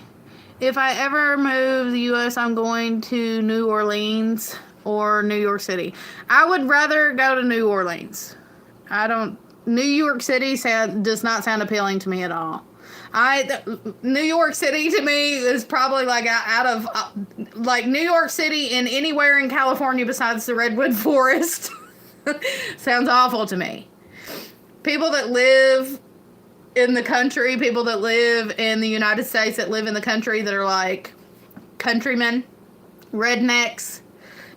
If I ever move the U.S., I'm going to New Orleans or New York City. I would rather go to New Orleans. New York City does not sound appealing to me at all. New York City to me is probably like out of like New York City and anywhere in California besides the Redwood Forest. Sounds awful to me. People that live in the country, people that live in the United States that live in the country that are like countrymen, rednecks,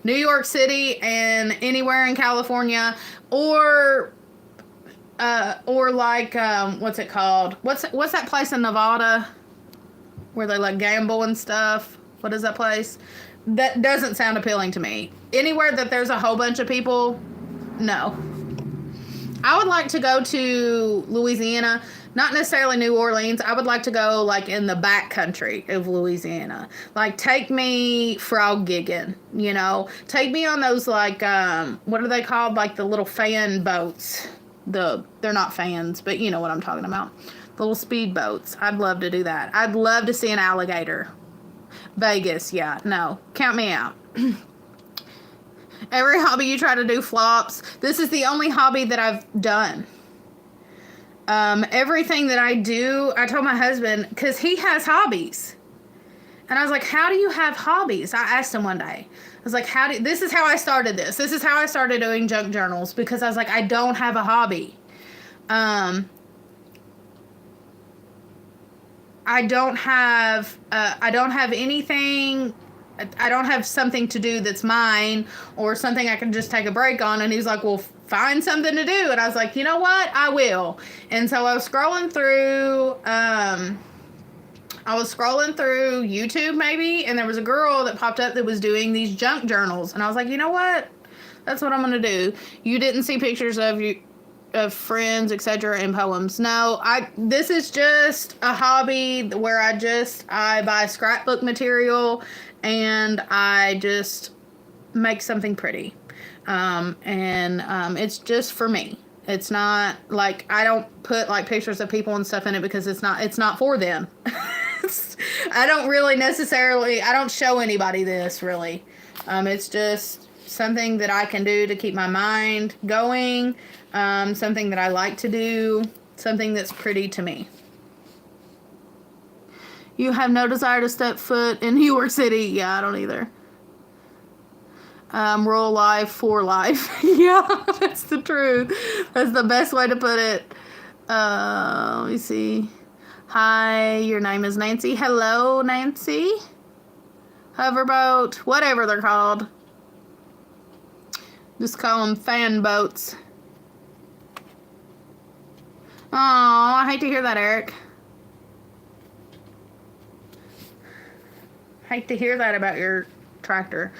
New York City and anywhere in California, or like what's it called? What's that place in Nevada where they like gamble and stuff? What is that place? That doesn't sound appealing to me. Anywhere that there's a whole bunch of people, no. I would like to go to Louisiana, not necessarily New Orleans. I would like to go like in the back country of Louisiana. Like take me frog gigging, Take me on those like what are they called? Like the little fan boats. They're not fans, but you know what I'm talking about. The little speed boats. I'd love to do that. I'd love to see an alligator. Vegas, yeah, no. Count me out. Every hobby you try to do flops. This is the only hobby that I've done. Everything that I do, I told my husband, because he has hobbies. And I was like, how do you have hobbies? I asked him one day. I was like, this is how I started this. This is how I started doing junk journals, because I was like, I don't have a hobby. I don't have anything. I don't have something to do that's mine, or something I can just take a break on. And he was like, well, find something to do. And I was like, you know what? I will. And so I was scrolling through, YouTube maybe, and there was a girl that popped up that was doing these junk journals. And I was like, you know what? That's what I'm going to do. You didn't see pictures of friends, etc., and poems. No, this is just a hobby where I buy scrapbook material and I just make something pretty. It's just for me. It's not like, I don't put like pictures of people and stuff in it, because it's not for them. I don't show anybody this really. It's just something that I can do to keep my mind going. Something that I like to do, something that's pretty to me. You have no desire to step foot in New York City. Yeah, I don't either. Rural life for life. Yeah, that's the truth. That's the best way to put it. Let me see. Hi, your name is Nancy. Hello, Nancy. Hoverboat, whatever they're called. Just call them fan boats. Oh, I hate to hear that, Eric. Hate to hear that about your tractor.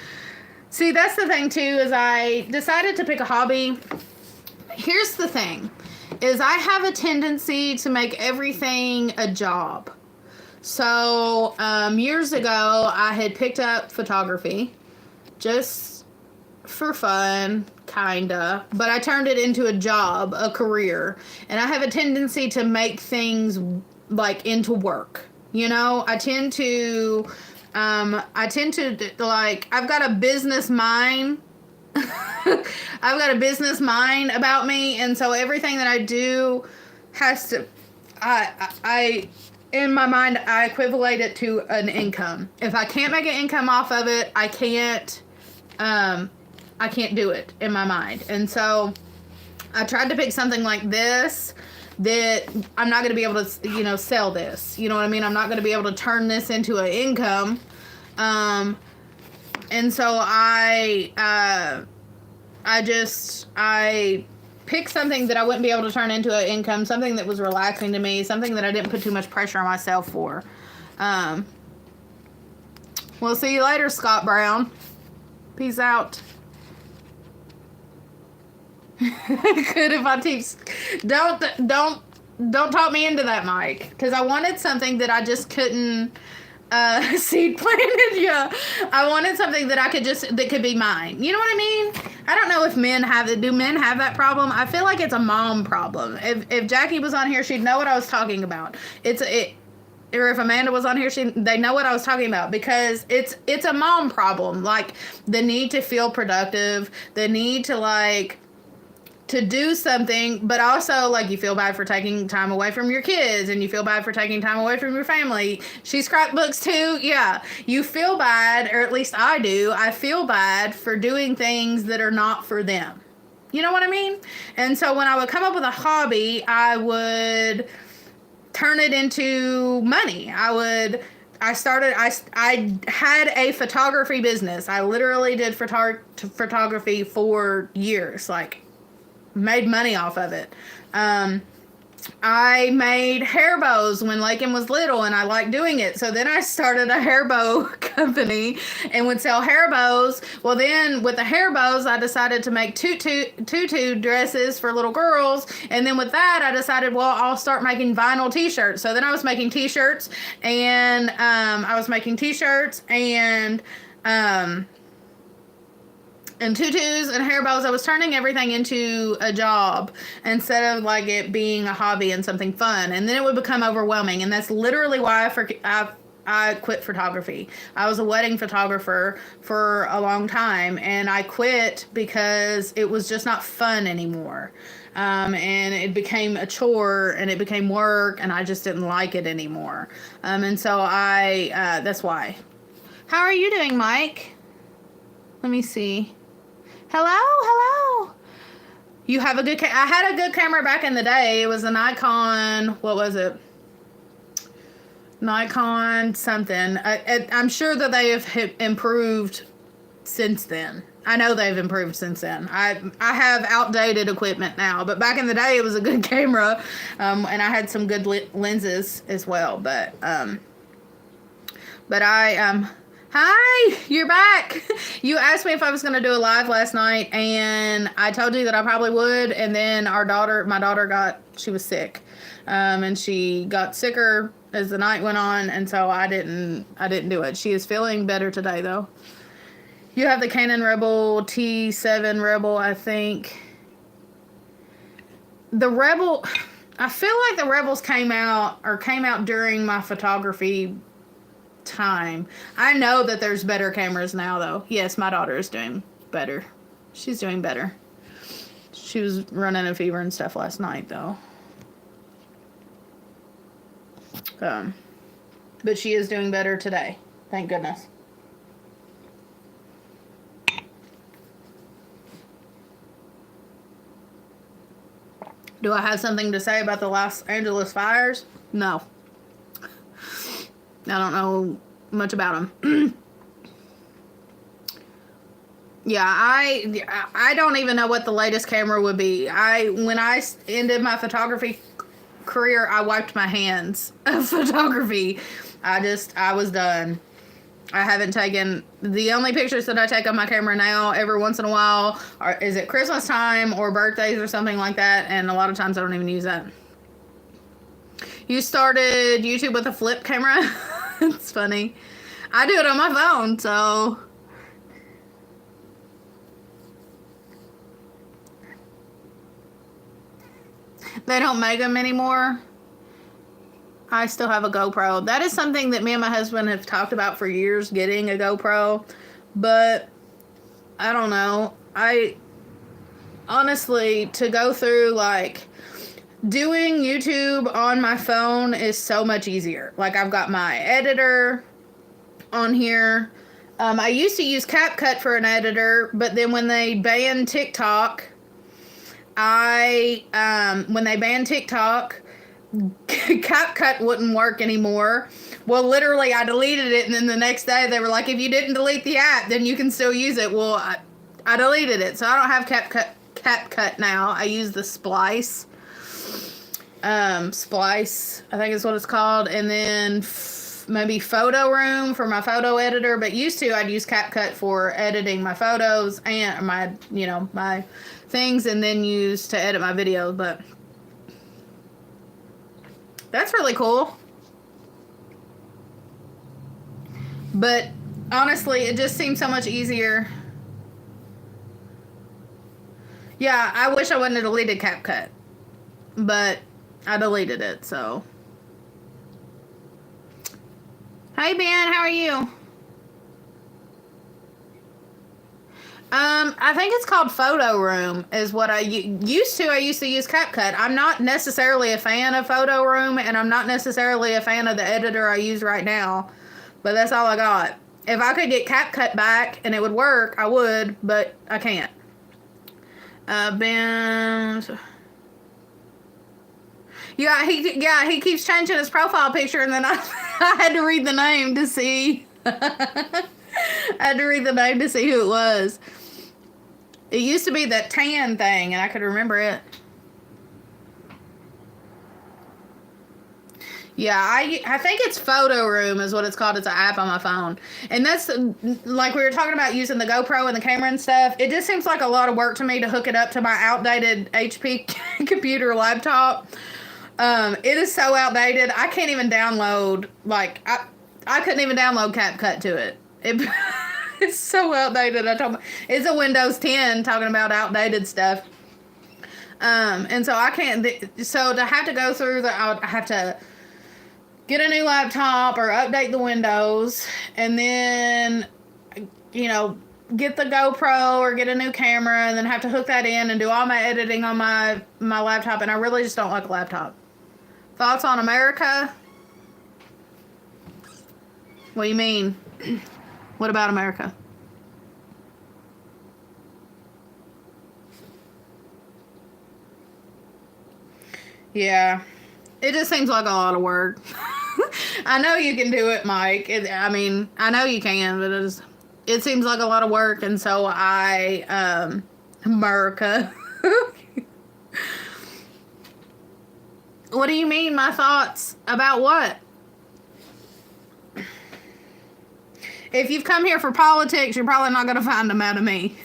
See, that's the thing, too, is I decided to pick a hobby. Here's the thing, is I have a tendency to make everything a job. So, years ago, I had picked up photography just for fun, kinda, but I turned it into a job, a career, and I have a tendency to make things like into work. You know, I tend to like, I've got a business mind. I've got a business mind about me, and so everything that I do has to, I in my mind, I equivalate it to an income. If I can't make an income off of it, I can't do it in my mind. And so I tried to pick something like this that I'm not going to be able to, sell this. You know what I mean? I'm not going to be able to turn this into an income. And so I picked something that I wouldn't be able to turn into an income, something that was relaxing to me, something that I didn't put too much pressure on myself for. We'll see you later, Scott Brown. Peace out. Good if I teach. Don't talk me into that, Mike, because I wanted something that I just couldn't seed planted. Yeah, I wanted something that could be mine. You know what I mean? I don't know if men have it. Do men have that problem? I feel like it's a mom problem. If Jackie was on here, she'd know what I was talking about. Or if Amanda was on here, they know what I was talking about, because it's a mom problem. Like, the need to feel productive, the need to do something, but also, like, you feel bad for taking time away from your kids, and you feel bad for taking time away from your family. She scrapbooks too. Yeah, you feel bad, or at least I do. I feel bad for doing things that are not for them. You know what I mean? And so when I would come up with a hobby, I would turn it into money. I had a photography business. I literally did photography for years, like, made money off of it. I made hair bows when Lakin was little, and I liked doing it. So then I started a hair bow company and would sell hair bows. Well, then with the hair bows, I decided to make tutu dresses for little girls. And then with that, I decided, well, I'll start making vinyl t-shirts. So then I was making t-shirts, and and tutus and hair bows. I was turning everything into a job instead of like it being a hobby and something fun. And then it would become overwhelming. And that's literally why I I quit photography. I was a wedding photographer for a long time, and I quit because it was just not fun anymore. And it became a chore, and it became work, and I just didn't like it anymore. And so that's why. How are you doing, Mike? Let me see. Hello. You have a good I had a good camera back in the day. It was a Nikon, what was it? Nikon something. I'm sure that they have improved since then. I know they've improved since then. I have outdated equipment now, but back in the day it was a good camera, and I had some good lenses as well. But hi, you're back. You asked me if I was going to do a live last night, and I told you that I probably would. And then my daughter she was sick, and she got sicker as the night went on, and so I didn't do it. She is feeling better today, though. You have the Canon Rebel T7 Rebel, I think. The Rebel, I feel like the Rebels came out during my photography time. I know that there's better cameras now, though. Yes, my daughter is doing better. She's doing better. She was running a fever and stuff last night, though. But she is doing better today. Thank goodness. Do I have something to say about the Los Angeles fires? No. I don't know much about them. Yeah, I don't even know what the latest camera would be. When I ended my photography career, I wiped my hands of photography. I was done. I haven't taken, the only pictures that I take on my camera now every once in a while is at Christmas time or birthdays or something like that, and a lot of times I don't even use that. You started YouTube with a flip camera? It's funny. I do it on my phone, so. They don't make them anymore. I still have a GoPro. That is something that me and my husband have talked about for years, getting a GoPro. But I don't know. Honestly, to go through, like, doing YouTube on my phone is so much easier. Like, I've got my editor on here. I used to use CapCut for an editor, but then when they banned TikTok, CapCut wouldn't work anymore. Well, literally, I deleted it, and then the next day they were like, if you didn't delete the app, then you can still use it. Well, I deleted it, so I don't have CapCut now. I use the Splice. Splice, I think is what it's called, and then maybe Photo Room for my photo editor. But used to, I'd use CapCut for editing my photos and my things, and then use to edit my videos. But that's really cool. But honestly, it just seems so much easier. Yeah, I wish I wouldn't have deleted CapCut, but I deleted it, so. Hey, Ben, how are you? I think it's called Photo Room is what I used to. I used to use CapCut. I'm not necessarily a fan of Photo Room, and I'm not necessarily a fan of the editor I use right now, but that's all I got. If I could get CapCut back and it would work, I would, but I can't. Ben... Yeah, he keeps changing his profile picture, and then I had to read the name to see. I had to read the name to see who it was. It used to be that tan thing, and I could remember it. Yeah, I think it's Photo Room is what it's called. It's an app on my phone. And that's, like we were talking about using the GoPro and the camera and stuff. It just seems like a lot of work to me to hook it up to my outdated HP computer laptop. It is so outdated. I can't even download, like, I couldn't even download CapCut to it. It's so outdated. It's a Windows 10 talking about outdated stuff. And so I can't, so to have to go through I have to get a new laptop or update the Windows, and then, you know, get the GoPro or get a new camera and then have to hook that in and do all my editing on my laptop, and I really just don't like a laptop. Thoughts on America? What do you mean? What about America? Yeah. It just seems like a lot of work. I know you can do it, Mike. I mean, I know you can, but it seems like a lot of work, and so America. What do you mean, my thoughts about what? If you've come here for politics, you're probably not going to find them out of me.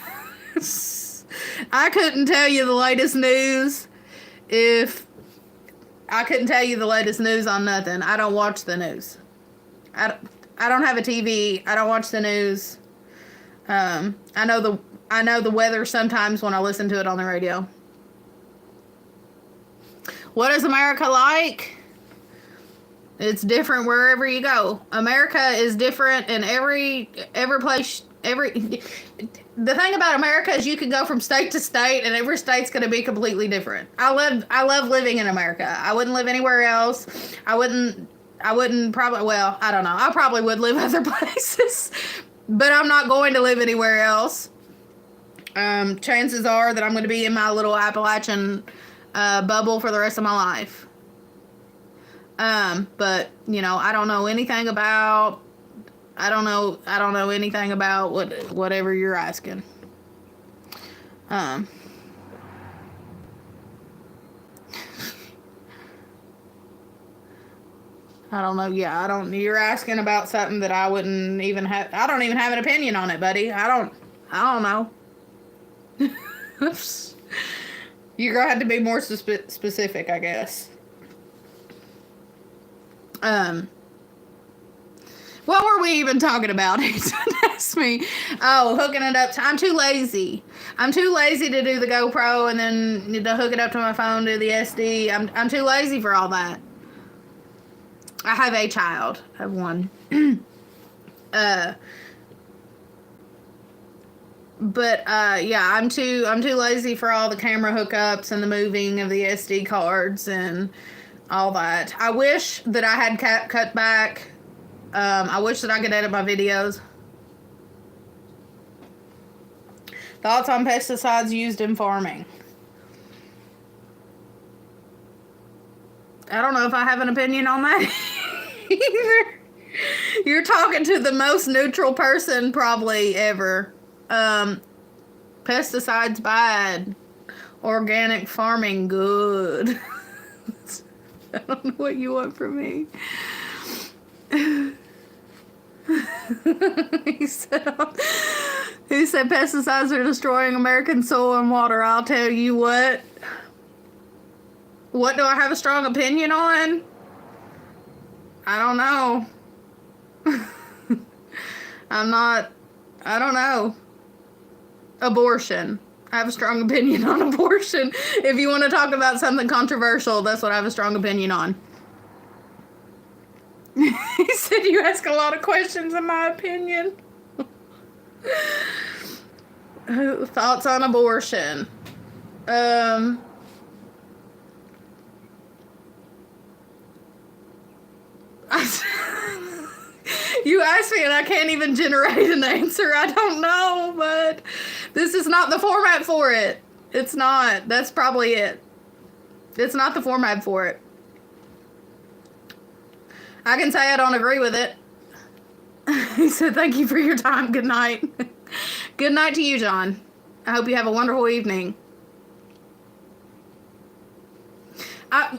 I couldn't tell you the latest news I couldn't tell you the latest news on nothing. I don't watch the news. I don't have a TV. I don't watch the news. I know the weather sometimes when I listen to it on the radio. What is America like? It's different wherever you go. America is different in every place. The thing about America is you can go from state to state, and every state's going to be completely different. I love living in America. I wouldn't live anywhere else. I wouldn't probably, well, I don't know. I probably would live other places, but I'm not going to live anywhere else. Chances are that I'm going to be in my little Appalachian bubble for the rest of my life. But you know, I don't know anything about whatever you're asking. I don't know. Yeah, you're asking about something that I don't even have an opinion on it, buddy. I don't know. You're going to have to be more specific, I guess. What were we even talking about? Ask me. Oh, hooking it up. I'm too lazy. I'm too lazy to do the GoPro and then to hook it up to my phone, do the SD. I'm too lazy for all that. I have a child. I have one. Yeah, I'm too lazy for all the camera hookups and the moving of the SD cards and all that. I wish that I had cut back. I wish that I could edit my videos. Thoughts on pesticides used in farming? I don't know if I have an opinion on that either. You're talking to the most neutral person probably ever. Pesticides bad. Organic farming good. I don't know what you want from me. He said pesticides are destroying American soil and water. I'll tell you what. What do I have a strong opinion on? I don't know. I don't know. Abortion. I have a strong opinion on abortion. If you want to talk about something controversial, that's what I have a strong opinion on. He said you ask a lot of questions in my opinion. Thoughts on abortion. You asked me and I can't even generate an answer. I don't know, but this is not the format for it. It's not. That's probably it. It's not the format for it. I can say I don't agree with it. He said, thank you for your time. Good night. Good night to you, John. I hope you have a wonderful evening.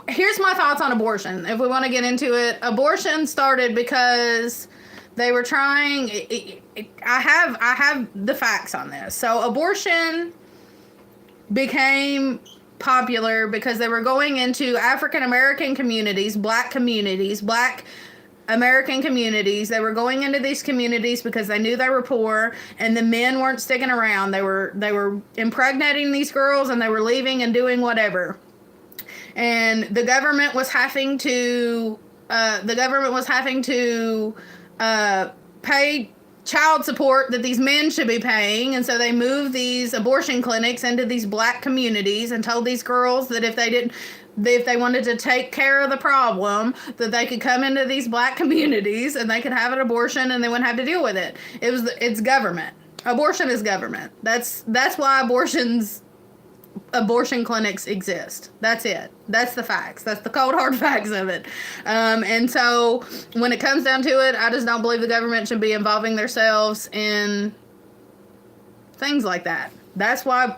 Here's my thoughts on abortion. If we want to get into it, abortion started because they were trying. I have the facts on this. So abortion became popular because they were going into African American communities, black American communities. They were going into these communities because they knew they were poor and the men weren't sticking around. They were impregnating these girls and they were leaving and doing whatever. And the government was having to the government was having to pay child support that these men should be paying, and so they moved these abortion clinics into these black communities and told these girls that if they wanted to take care of the problem, that they could come into these black communities and they could have an abortion and they wouldn't have to deal with it. It's government. Abortion is government. That's why abortion clinics exist. That's it. That's the facts. That's the cold hard facts of it. And so when it comes down to it, I just don't believe the government should be involving themselves in things like that. That's why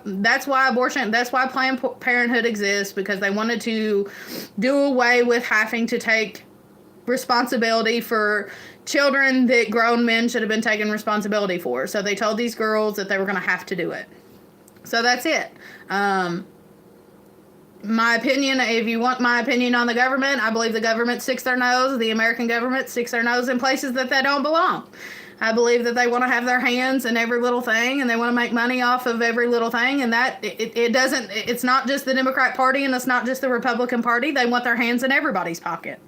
Planned Parenthood exists, because they wanted to do away with having to take responsibility for children that grown men should have been taking responsibility for. So they told these girls that they were going to have to do it. So that's it. My opinion, if you want my opinion on the government, I believe the government sticks their nose, the American government sticks their nose in places that they don't belong. I believe that they want to have their hands in every little thing, and they want to make money off of every little thing, and that it's not just the Democrat Party, and it's not just the Republican Party. They want their hands in everybody's pocket.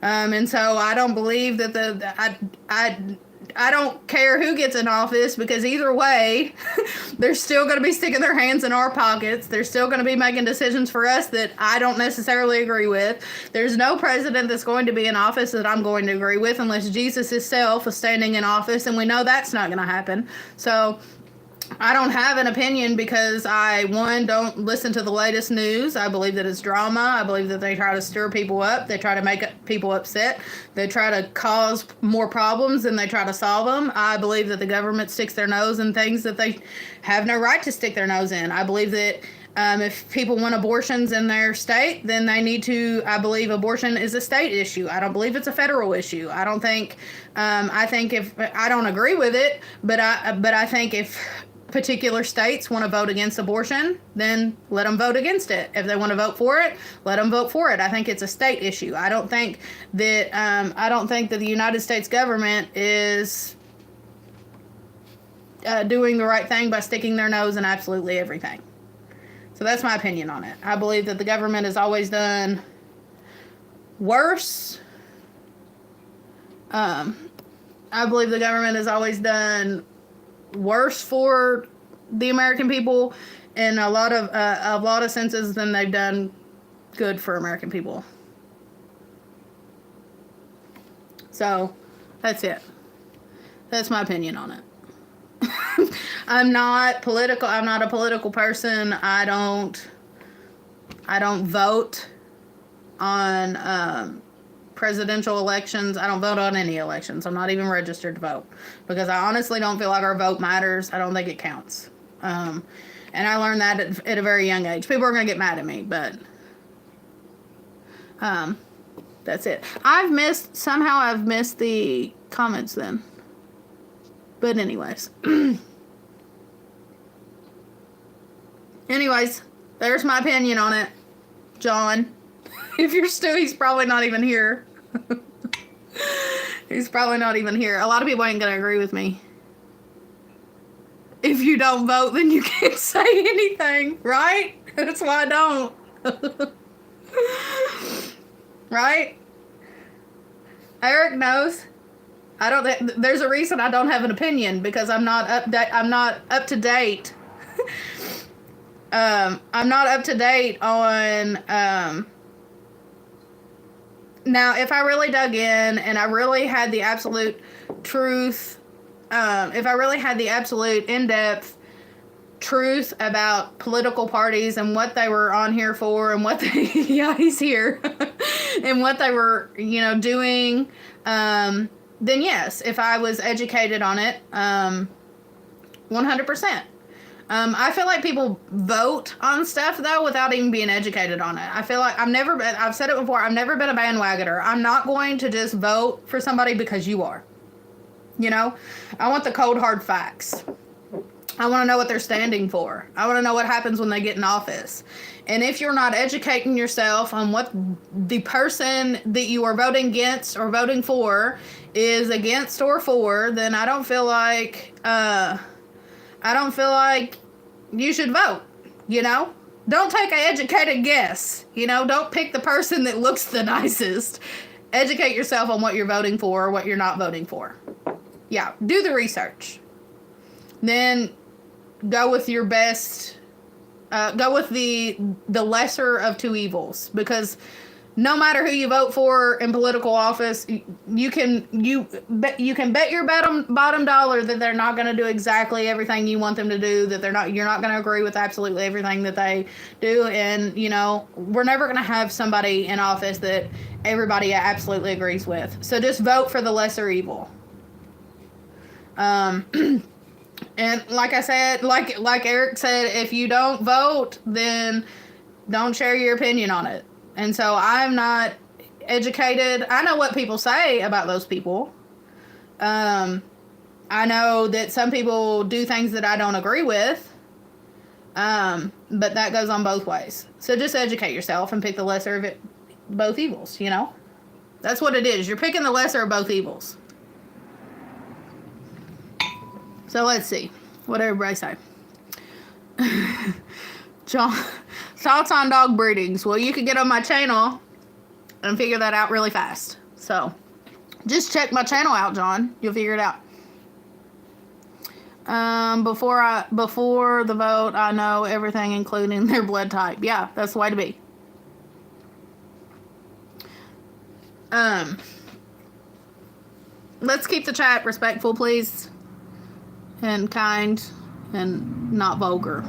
And so I don't believe that I don't care who gets in office, because either way, they're still going to be sticking their hands in our pockets. They're still going to be making decisions for us that I don't necessarily agree with. There's no president that's going to be in office that I'm going to agree with, unless Jesus himself is standing in office, and we know that's not going to happen. So I don't have an opinion, because don't listen to the latest news. I believe that it's drama. I believe that they try to stir people up. They try to make people upset. They try to cause more problems than they try to solve them. I believe that the government sticks their nose in things that they have no right to stick their nose in. I believe that if people want abortions in their state, then they need to. I believe abortion is a state issue. I don't believe it's a federal issue. I don't think. I think I don't agree with it, but I think if particular states want to vote against abortion, then let them vote against it. If they want to vote for it, let them vote for it. I think it's a state issue. I don't think that the United States government is doing the right thing by sticking their nose in absolutely everything. So that's my opinion on it. I believe that the government has always done worse. I believe the government has always done worse for the American people in a lot of senses than they've done good for American people. So that's it. That's my opinion on it. I'm not political. I'm not a political person. I don't vote on presidential elections. I don't vote on any elections. I'm not even registered to vote, because I honestly don't feel like our vote matters. I don't think it counts. And I learned that at a very young age. People are going to get mad at me, but that's it. I've missed the comments then. But anyways. Anyways, there's my opinion on it. John. If you're still, he's probably not even here. He's probably not even here. A lot of people ain't gonna agree with me. If you don't vote, then you can't say anything, right? That's why I don't. Right? Eric knows. I don't. There's a reason I don't have an opinion, because I'm not up to date. I'm not up to date on. Now, if I really dug in and I really had the absolute truth, if I really had the absolute in-depth truth about political parties and what they were on here for, and what they, yeah, he's here, and what they were, doing, then yes, if I was educated on it, 100%. I feel like people vote on stuff, though, without even being educated on it. I feel like I've said it before, I've never been a bandwagoner. I'm not going to just vote for somebody because you are. I want the cold, hard facts. I want to know what they're standing for. I want to know what happens when they get in office. And if you're not educating yourself on what the person that you are voting against or voting for is against or for, then I don't feel like you should vote, Don't take an educated guess, Don't pick the person that looks the nicest. educate yourself on what you're voting for or what you're not voting for. Yeah, do the research. Then go with your best. Go with the lesser of two evils, because no matter who you vote for in political office, you can bet your bottom dollar that they're not going to do exactly everything you want them to do. That you're not going to agree with absolutely everything that they do, and we're never going to have somebody in office that everybody absolutely agrees with. So just vote for the lesser evil. And like I said, like Eric said, if you don't vote, then don't share your opinion on it. And so I'm not educated. I know what people say about those people. I know that some people do things that I don't agree with. But that goes on both ways. So just educate yourself and pick the lesser of both evils, That's what it is. You're picking the lesser of both evils. So let's see what everybody say. John, thoughts on dog breedings? Well, you could get on my channel and figure that out really fast. So just check my channel out, John. You'll figure it out. Before the vote, I know everything, including their blood type. Yeah, that's the way to be. Let's keep the chat respectful, please. And kind and not vulgar,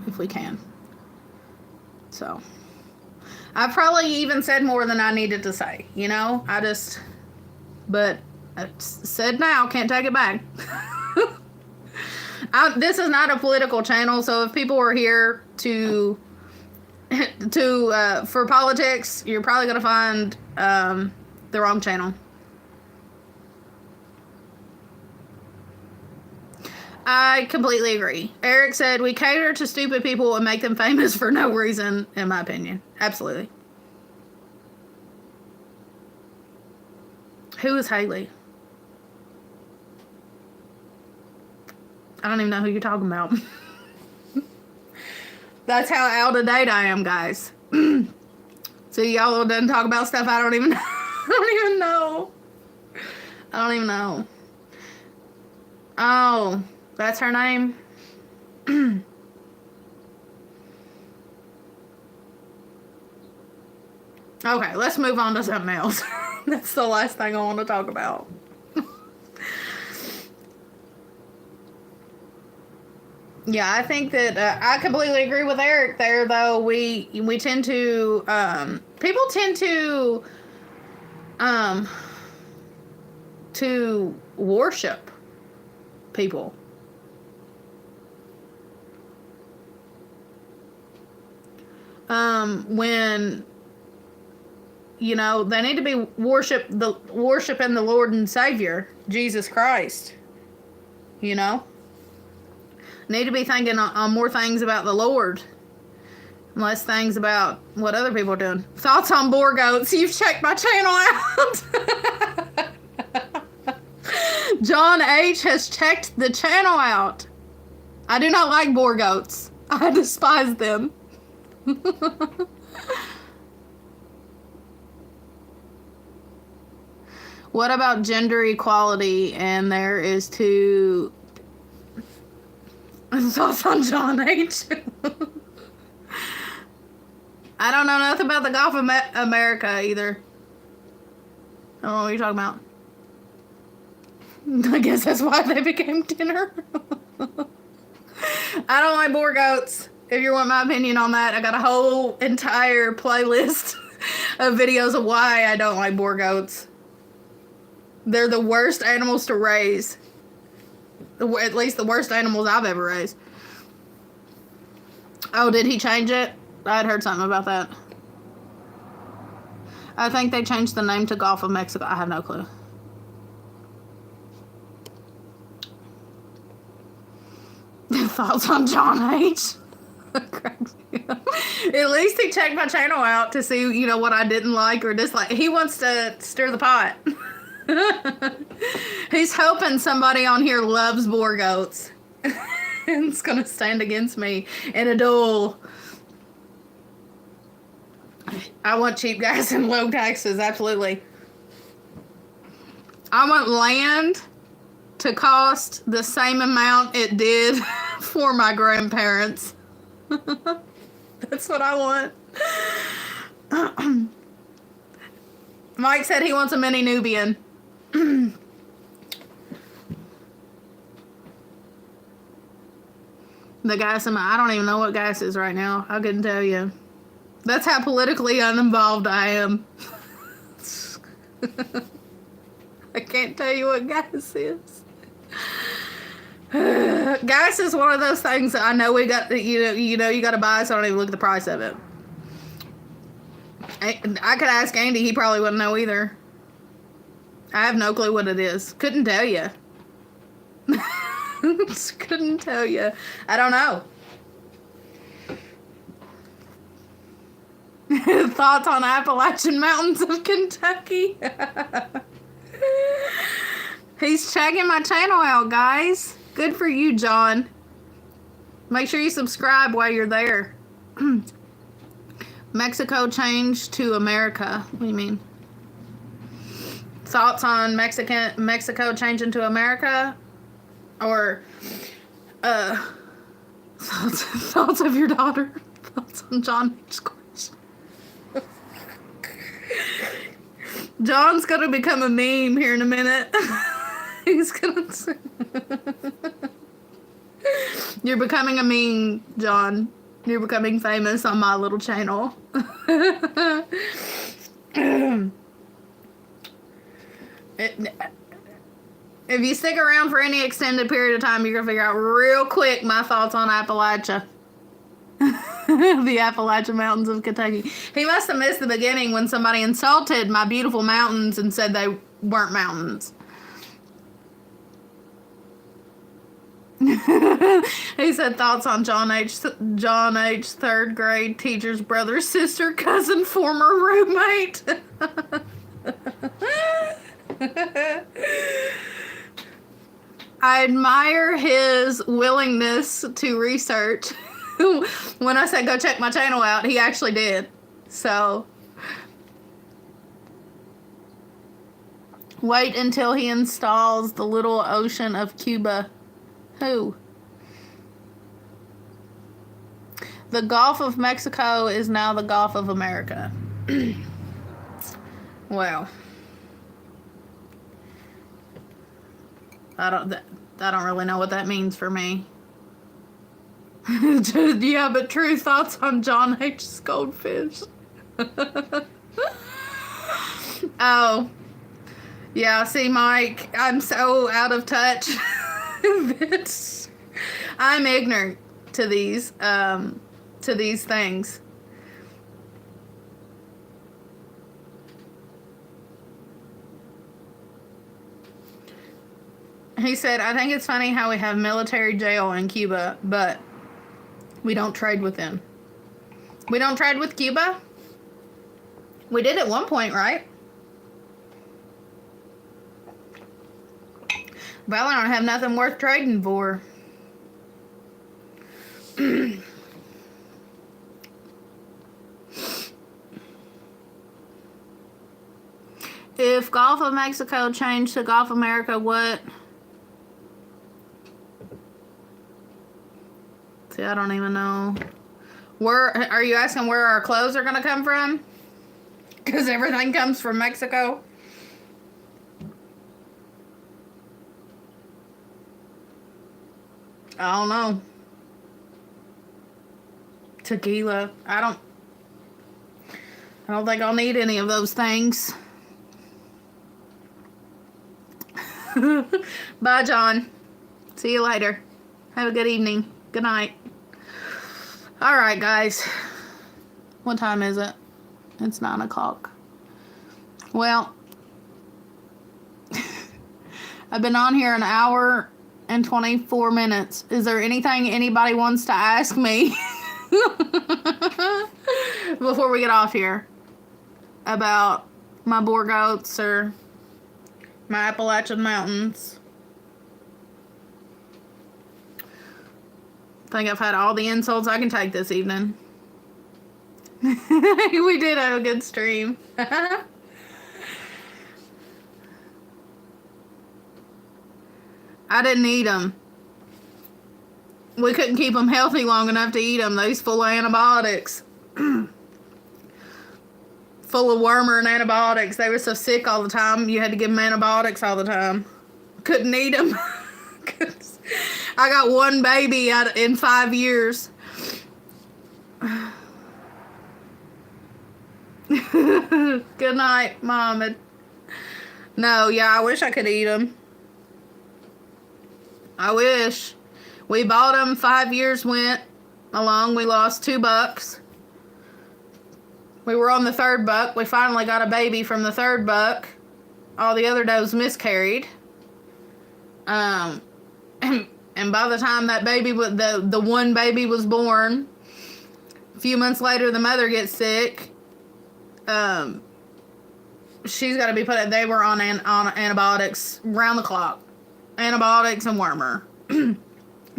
if we can. So I probably even said more than I needed to say, but I said now, can't take it back. This is not a political channel, so if people are here for politics, you're probably going to find the wrong channel. I completely agree. Eric said, we cater to stupid people and make them famous for no reason, in my opinion. Absolutely. Who is Haley? I don't even know who you're talking about. That's how out of date I am, guys. So y'all done talk about stuff I don't even know. I don't even know. Oh, that's her name? Okay, let's move on to something else. That's the last thing I want to talk about. Yeah, I think that I completely agree with Eric there, though. We tend to people tend to worship people. When they need to be worshiping the Lord and Savior, Jesus Christ. Need to be thinking on more things about the Lord, less things about what other people are doing. Thoughts on boar goats? You've checked my channel out. John H. has checked the channel out. I do not like boar goats. I despise them. What about gender equality? And there is two thoughts on John H. I don't know nothing about the Gulf of America either. I don't know what you're talking about. I guess that's why they became dinner. I don't like boar goats. If you want my opinion on that, I got a whole entire playlist of videos of why I don't like boar goats. They're the worst animals to raise. At least the worst animals I've ever raised. Oh, did he change it? I'd heard something about that. I think they changed the name to Gulf of Mexico. I have no clue. Thoughts on John H? At least he checked my channel out to see, what I didn't like or dislike. He wants to stir the pot. He's hoping somebody on here loves boar goats. And it's going to stand against me in a duel. I want cheap gas and low taxes, absolutely. I want land to cost the same amount it did for my grandparents. That's what I want. Mike said he wants a mini Nubian. The gas I don't even know what gas is right now. I couldn't tell you. That's how politically uninvolved I am. I can't tell you what gas is. Gas is one of those things that I know we got. You got to buy, so I don't even look at the price of it. I could ask Andy; he probably wouldn't know either. I have no clue what it is. Couldn't tell you. Couldn't tell you. I don't know. Thoughts on Appalachian Mountains of Kentucky? He's checking my channel out, guys. Good for you, John. Make sure you subscribe while you're there. Mexico changed to America. What do you mean? Thoughts on Mexico changing to America? Or thoughts of your daughter? Thoughts on John H. question? John's gonna become a meme here in a minute. He's gonna say, you're becoming a meme, John. You're becoming famous on my little channel. If you stick around for any extended period of time, you're going to figure out real quick my thoughts on Appalachia. The Appalachian Mountains of Kentucky. He must have missed the beginning when somebody insulted my beautiful mountains and said they weren't mountains. He said thoughts on John H. Third grade teacher's brother, sister, cousin, former roommate. I admire his willingness to research. When I said go check my channel out, he actually did. So wait until he installs the little ocean of Cuba. Who? The Gulf of Mexico is now the Gulf of America. Well, I don't really know what that means for me. Yeah, but true thoughts on John H.'s goldfish. Oh, yeah. See, Mike, I'm so out of touch. I'm ignorant to these things. He said, I think it's funny how we have military jail in Cuba, but we don't trade with them. We don't trade with Cuba? We did at one point, right? Well, I don't have nothing worth trading for. If Gulf of Mexico changed to Gulf America, what? See, I don't even know. Where are you asking where our clothes are going to come from? Because everything comes from Mexico. I don't know. Tequila. I don't think I'll need any of those things. Bye, John. See you later. Have a good evening. Good night. All right, guys. What time is it? It's 9 o'clock. Well, I've been on here an hour and 24 minutes. Is there anything anybody wants to ask me before we get off here about my boar goats or my Appalachian Mountains? I think I've had all the insults I can take this evening. We did have a good stream. I didn't eat them. We couldn't keep them healthy long enough to eat them. Those full of antibiotics. Full of wormer and antibiotics. They were so sick all the time. You had to give them antibiotics all the time. Couldn't eat them. I got one baby in 5 years. Good night, Mom. No, yeah, I wish I could eat them. I wish. We bought them, 5 years went along. We lost $2. We were on the 3rd buck. We finally got a baby from the 3rd buck. All the other does miscarried. And by the time that baby, the one baby was born, a few months later, the mother gets sick. She's got to be put. They were on antibiotics round the clock, antibiotics and wormer,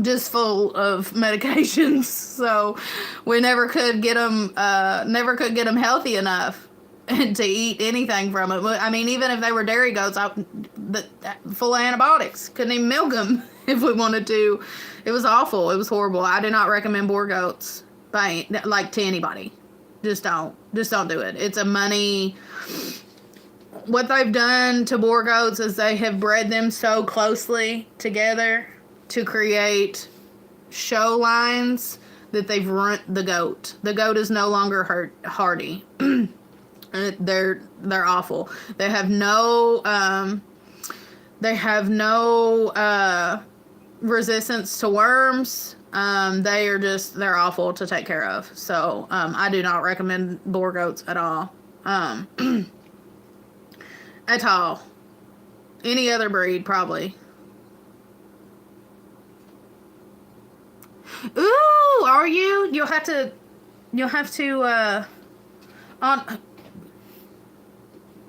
just full of medications. So we never could get them healthy enough to eat anything from it. I mean, even if they were dairy goats, full of antibiotics, couldn't even milk them if we wanted to. It was awful. It was horrible. I do not recommend boar goats to anybody. Just don't do it. It's a money. What they've done to boar goats is they have bred them so closely together to create show lines that they've ruined the goat. The goat is no longer hardy. They're awful. They have no resistance to worms. They're awful to take care of. So I do not recommend boar goats at all. At all. Any other breed, probably. Ooh, are you? You'll have to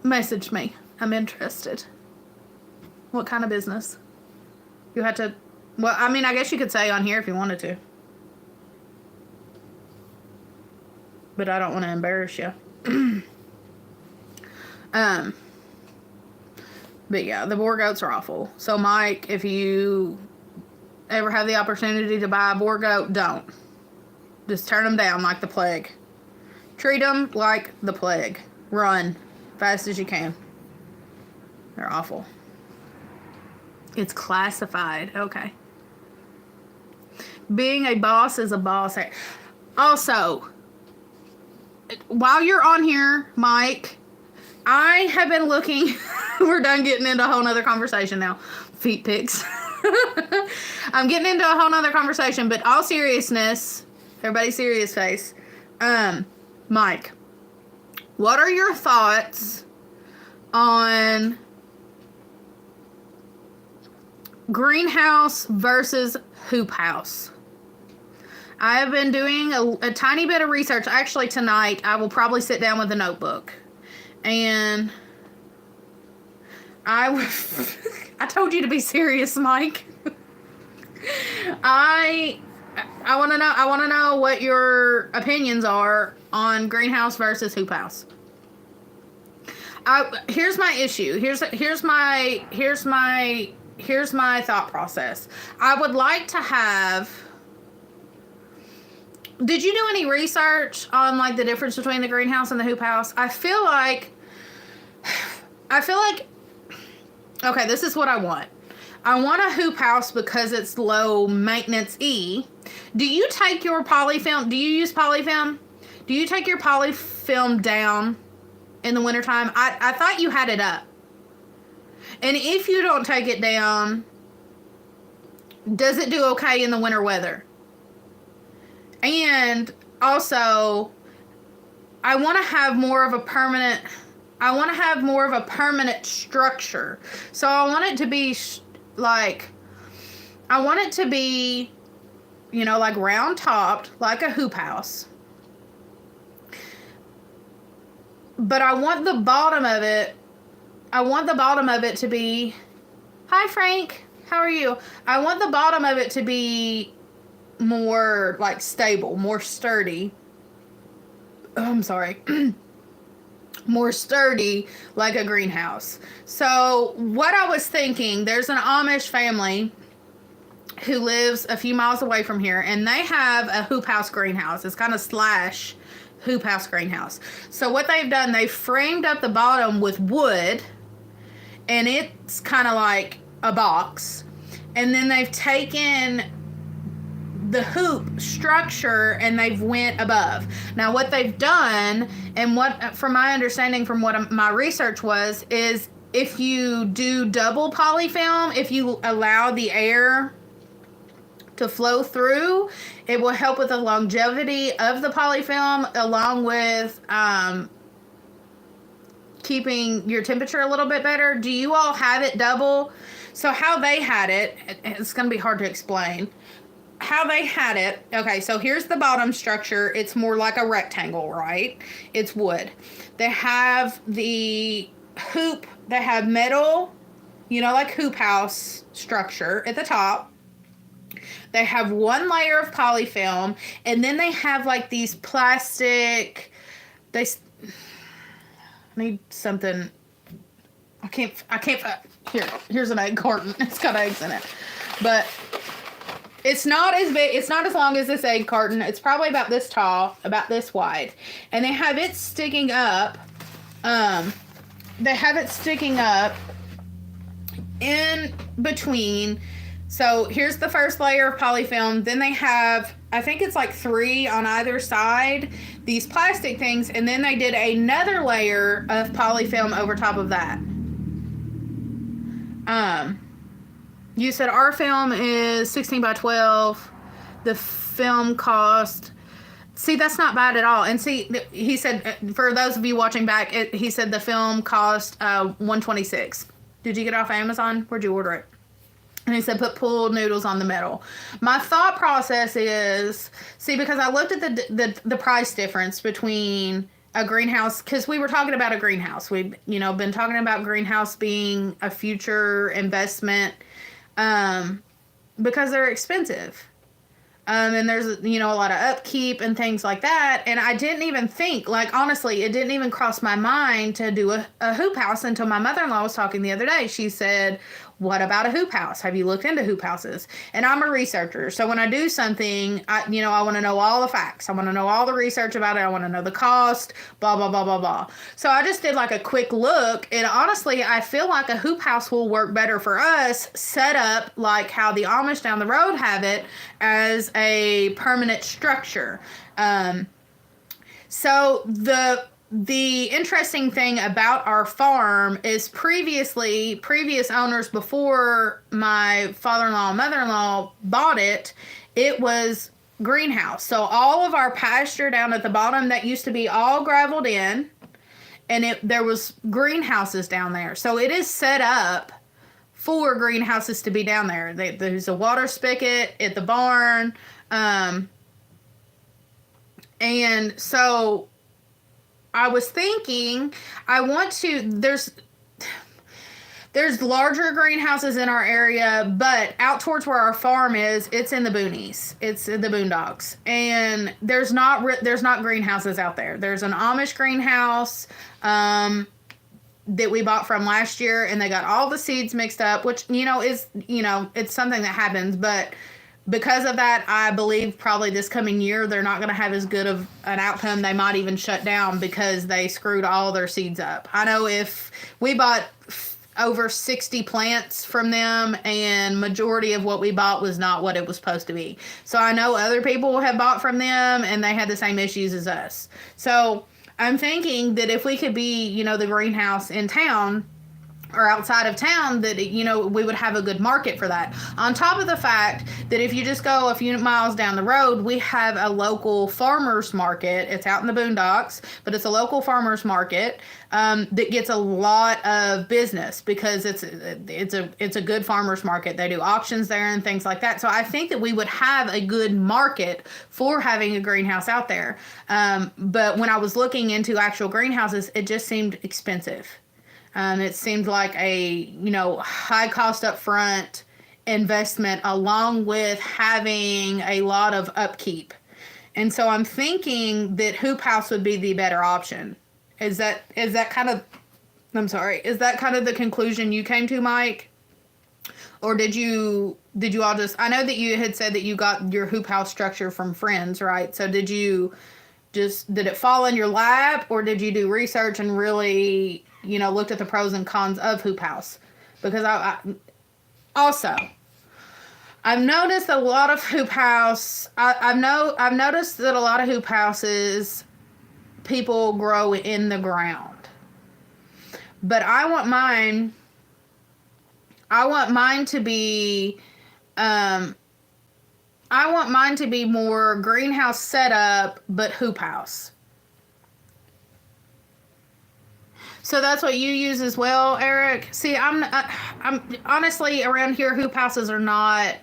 message me. I'm interested. What kind of business? You have to, well, I mean, I guess you could say on here if you wanted to. But I don't want to embarrass you. But yeah, the boar goats are awful. So Mike, if you ever have the opportunity to buy a boar goat, don't. Just turn them down like the plague. Treat them like the plague. Run fast as you can. They're awful. It's classified. Okay. Being a boss is a boss. Also, while you're on here, Mike, I have been looking. We're done getting into a whole nother conversation now. Feet pics. I'm getting into a whole nother conversation, but all seriousness, everybody serious face. Mike, what are your thoughts on greenhouse versus hoop house? I have been doing a tiny bit of research. Actually, tonight I will probably sit down with a notebook. And I told you to be serious, Mike. I want to know what your opinions are on greenhouse versus hoop house. Here's my issue. Here's my thought process. I would like to have. Did you do any research on like the difference between the greenhouse and the hoop house? I feel like. Okay, this is what I want. I want a hoop house because it's low maintenance E. Do you take your polyfilm? Do you use polyfilm? Do you take your polyfilm down in the wintertime? I thought you had it up. And if you don't take it down, does it do okay in the winter weather? And also, I want to have more of a permanent structure. So I want it to be like round topped, like a hoop house. But I want the bottom of it to be, hi Frank, how are you? I want the bottom of it to be more like stable, more sturdy. I'm sorry, more sturdy like a greenhouse. So what I was thinking, there's an Amish family who lives a few miles away from here, and they have a hoop house greenhouse. It's kind of slash hoop house greenhouse. So what they've done, they framed up the bottom with wood, and it's kind of like a box. And then they've taken the hoop structure and they've went above. Now what they've done, and what from my understanding from what my research was, is if you do double polyfilm, if you allow the air to flow through, it will help with the longevity of the polyfilm, along with keeping your temperature a little bit better. Do you all have it double? So how they had it, it's going to be hard to explain. How they had it, okay, so here's the bottom structure. It's more like a rectangle, right? It's wood. They have the hoop, they have metal, like hoop house structure at the top. They have one layer of polyfilm, and then they have like these plastic, I need something, I can't, here's an egg carton. It's got eggs in it. But it's not as big, it's not as long as this egg carton. It's probably about this tall, about this wide. And they have it sticking up, in between. So here's the first layer of polyfilm. Then they have, I think it's like 3 on either side, these plastic things. And then they did another layer of polyfilm over top of that. You said our film is 16 by 12. The film cost, see, that's not bad at all. And see, he said, for those of you watching back, he said the film cost $126. Did you get it off Amazon? Where'd you order it? And he said, put pool noodles on the metal. My thought process is, see, because I looked at the price difference between a greenhouse, because we were talking about a greenhouse. We've, been talking about greenhouse being a future investment, because they're expensive. And there's, a lot of upkeep and things like that. And I didn't even think, honestly, it didn't even cross my mind to do a hoop house until my mother-in-law was talking the other day. She said, what about a hoop house? Have you looked into hoop houses? And I'm a researcher. So when I do something, I want to know all the facts. I want to know all the research about it. I want to know the cost, blah, blah, blah, blah, blah. So I just did a quick look. And honestly, I feel like a hoop house will work better for us, set up like how the Amish down the road have it as a permanent structure. So the interesting thing about our farm is previous owners before my father-in-law and mother-in-law bought it, it was greenhouse. So all of our pasture down at the bottom that used to be all graveled in, and there was greenhouses down there. So it is set up for greenhouses to be down there. There's a water spigot at the barn. And so I was thinking, there's larger greenhouses in our area, but out towards where our farm is, it's in the boonies. It's in the boondocks. And there's not greenhouses out there. There's an Amish greenhouse that we bought from last year, and they got all the seeds mixed up, which, it's something that happens, but because of that, I believe probably this coming year, they're not going to have as good of an outcome. They might even shut down because they screwed all their seeds up. I know if we bought over 60 plants from them, and majority of what we bought was not what it was supposed to be. So I know other people have bought from them, and they had the same issues as us. So I'm thinking that if we could be, the greenhouse in town, or outside of town, that, we would have a good market for that. On top of the fact that if you just go a few miles down the road, we have a local farmers market. It's out in the boondocks, but it's a local farmers market that gets a lot of business because it's a good farmers market. They do auctions there and things like that. So I think that we would have a good market for having a greenhouse out there. But when I was looking into actual greenhouses, it just seemed expensive. It seemed like a, high cost upfront investment along with having a lot of upkeep. And so I'm thinking that hoop house would be the better option. Is that kind of, I'm sorry, is that kind of the conclusion you came to, Mike? Or did you all just, I know that you had said that you got your hoop house structure from friends, right? So did it fall in your lap, or did you do research and really, looked at the pros and cons of hoop house? Because I've noticed a lot of hoop house. I've noticed that a lot of hoop houses, people grow in the ground. But I want mine to be. I want mine to be more greenhouse setup, but hoop house. So that's what you use as well, Eric? See, I'm honestly, around here, hoop houses are not,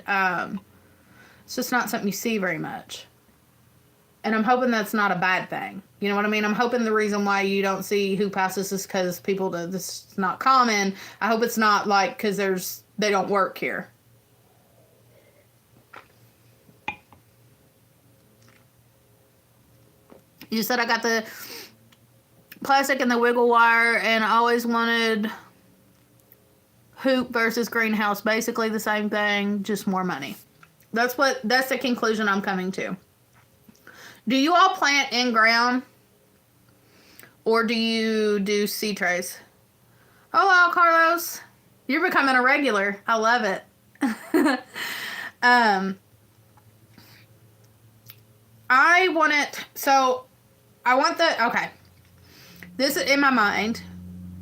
it's just not something you see very much. And I'm hoping that's not a bad thing. You know what I mean? I'm hoping the reason why you don't see hoop houses is because this is not common. I hope it's not like because they don't work here. You said I got the plastic and the wiggle wire, and I always wanted hoop versus greenhouse, basically the same thing, just more money. That's the conclusion I'm coming to. Do you all plant in ground, or do you do seed trays? Hello, Carlos. You're becoming a regular. I love it. Okay. This is in my mind.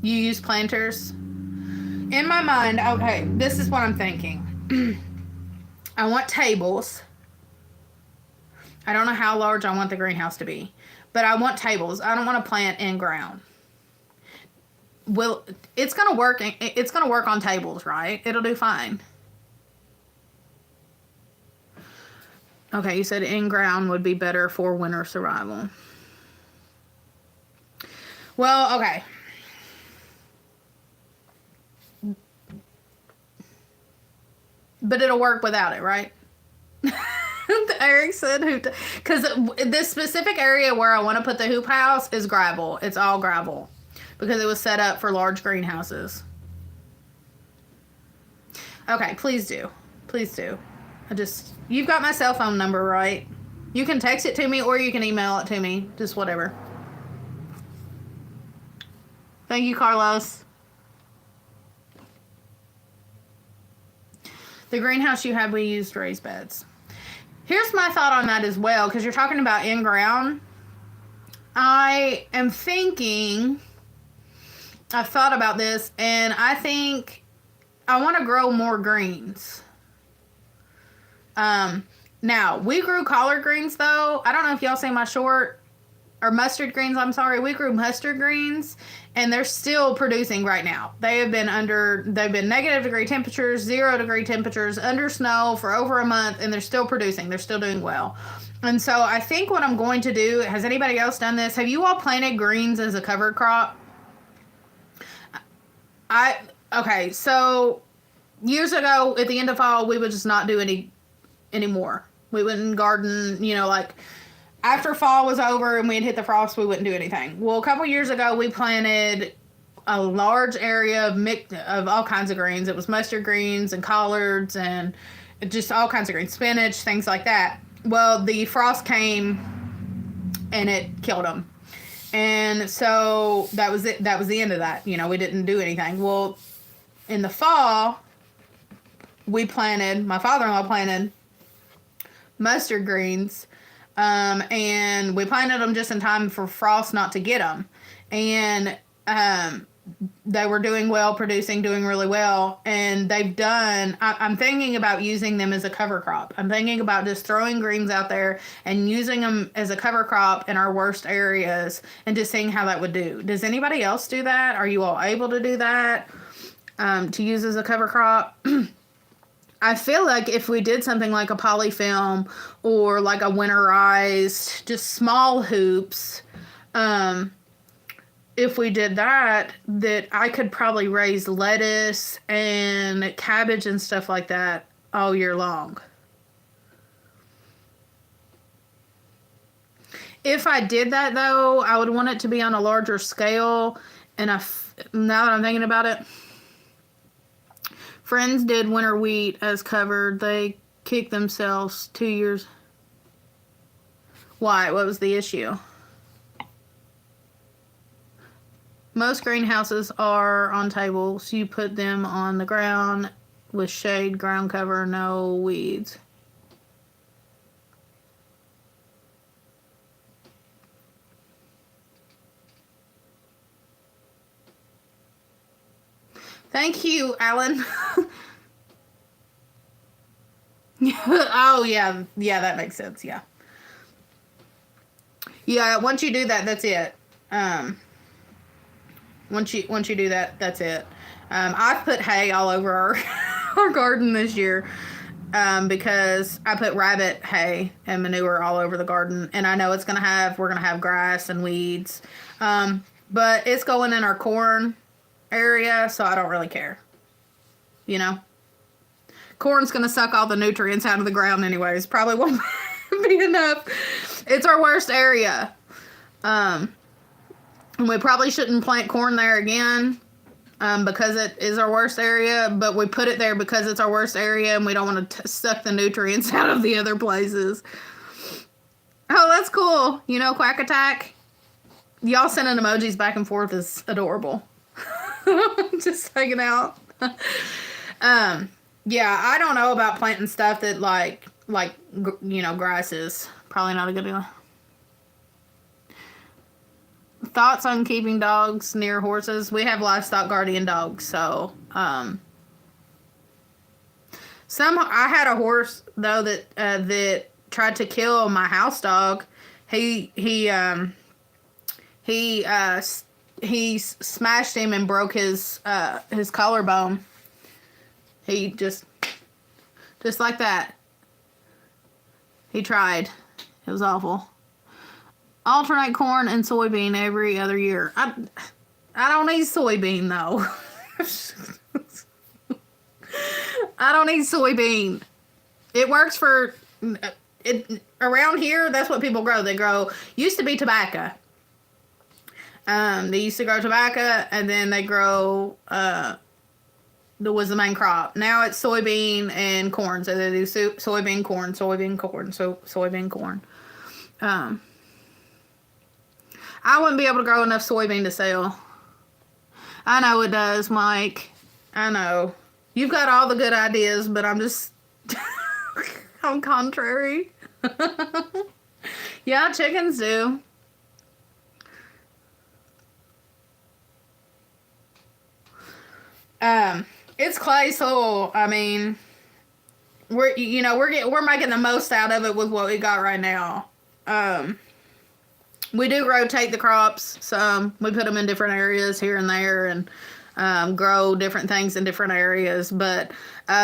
You use planters. In my mind, okay, this is what I'm thinking. I want tables. I don't know how large I want the greenhouse to be, but I want tables. I don't want to plant in ground. It's gonna work. It's gonna work on tables, right? It'll do fine. Okay, you said in ground would be better for winter survival. Well, okay. But it'll work without it, right? Eric said because this specific area where I want to put the hoop house is gravel. It's all gravel because it was set up for large greenhouses. Okay, please do. Please do. You've got my cell phone number, right? You can text it to me or you can email it to me. Just whatever. Thank you, Carlos. The greenhouse you had, we used raised beds. Here's my thought on that as well, because you're talking about in-ground. I am thinking, I've thought about this, and I think I want to grow more greens. Now, we grew collard greens, though. I don't know if y'all see my short, or mustard greens, I'm sorry. We grew mustard greens, and they're still producing right now. They've been negative degree temperatures, 0 degree temperatures, under snow for over a month, and they're still producing. They're still doing well. And so I think what I'm going to do, has anybody else done this? Have you all planted greens as a cover crop? Okay, so years ago, at the end of fall, we would just not do anymore. We wouldn't garden, like after fall was over and we had hit the frost, we wouldn't do anything. Well, a couple years ago, we planted a large area of all kinds of greens. It was mustard greens and collards and just all kinds of greens, spinach, things like that. Well, the frost came and it killed them. And so that was it. That was the end of that. We didn't do anything. Well, in the fall, my father-in-law planted mustard greens. And we planted them just in time for frost not to get them. And they were doing well, doing really well. And I'm thinking about using them as a cover crop. I'm thinking about just throwing greens out there and using them as a cover crop in our worst areas and just seeing how that would do. Does anybody else do that? Are you all able to do that? To use as a cover crop? I feel like if we did something like a polyfilm or like a winterized, just small hoops, if we did that I could probably raise lettuce and cabbage and stuff like that all year long. If I did that, though, I would want it to be on a larger scale. And now that I'm thinking about it, friends did winter wheat as covered. They kicked themselves 2 years. Why? What was the issue? Most greenhouses are on tables. You put them on the ground with shade, ground cover, no weeds. Thank you, Alan. Oh, yeah. Yeah, that makes sense. Yeah. Yeah, once you do that, that's it. Once you do that, that's it. I've put hay all over our garden this year because I put rabbit hay and manure all over the garden, and I know we're gonna have grass and weeds, but it's going in our corn area, so I don't really care. You know, corn's gonna suck all the nutrients out of the ground anyways. Probably won't be enough. It's our worst area. We probably shouldn't plant corn there again because it is our worst area, but we put it there because it's our worst area and we don't want to suck the nutrients out of the other places. Oh, that's cool. You know, Quack Attack? Y'all sending emojis back and forth is adorable. Just hanging out. Yeah, I don't know about planting stuff that like grass is probably not a good deal. Thoughts on keeping dogs near horses? We have livestock guardian dogs, so I had a horse though that tried to kill my house dog. He smashed him and broke his collarbone. He just like that. He tried. It was awful. Alternate corn and soybean every other year. I don't need soybean though. I don't need soybean. It works for it around here. That's what people grow. They used to be tobacco. They used to grow tobacco, and then they grow that was the main crop. Now it's soybean and corn. So they do soybean corn, soybean corn. I wouldn't be able to grow enough soybean to sell. I know it does, Mike. I know. You've got all the good ideas, but I'm just... I'm contrary. Yeah, chickens do. It's clay soil. I mean, we're making the most out of it with what we got right now. We do rotate the crops some. We put them in different areas here and there and grow different things in different areas. But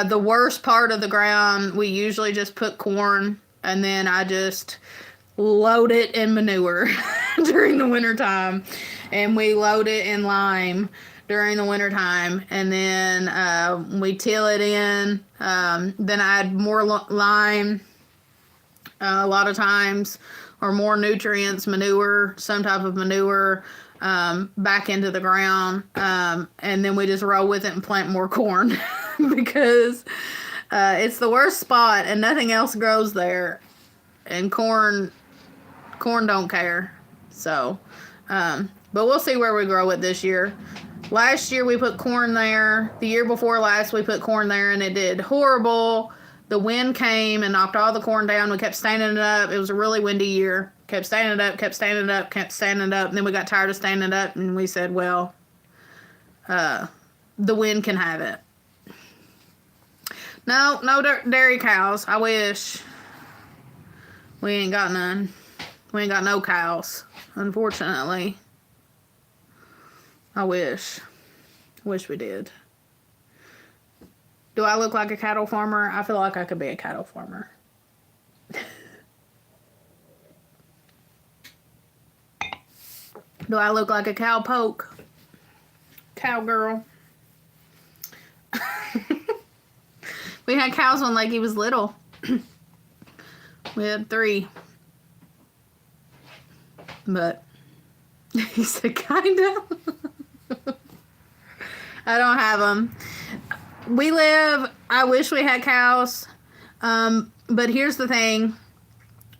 the worst part of the ground, we usually just put corn, and then I just load it in manure during the wintertime. And we load it in lime during the wintertime. And then we till it in. Then I add more lime a lot of times, or more nutrients, manure, some type of manure, back into the ground. And then we just roll with it and plant more corn because it's the worst spot and nothing else grows there. And corn don't care. So, but we'll see where we grow it this year. Last year we put corn there. The year before last we put corn there and it did horrible. The wind came and knocked all the corn down. We kept standing it up. It was a really windy year. Kept standing it up, kept standing it up, kept standing it up. And then we got tired of standing it up and we said, well, the wind can have it. No dairy cows. I wish. We ain't got none. We ain't got no cows, unfortunately. I wish. Wish we did. Do I look like a cattle farmer? I feel like I could be a cattle farmer. Do I look like a cowpoke? Cowgirl. We had cows when Lakey was little. We had 3. But he said, kind of. I don't have them. I wish we had cows. But here's the thing.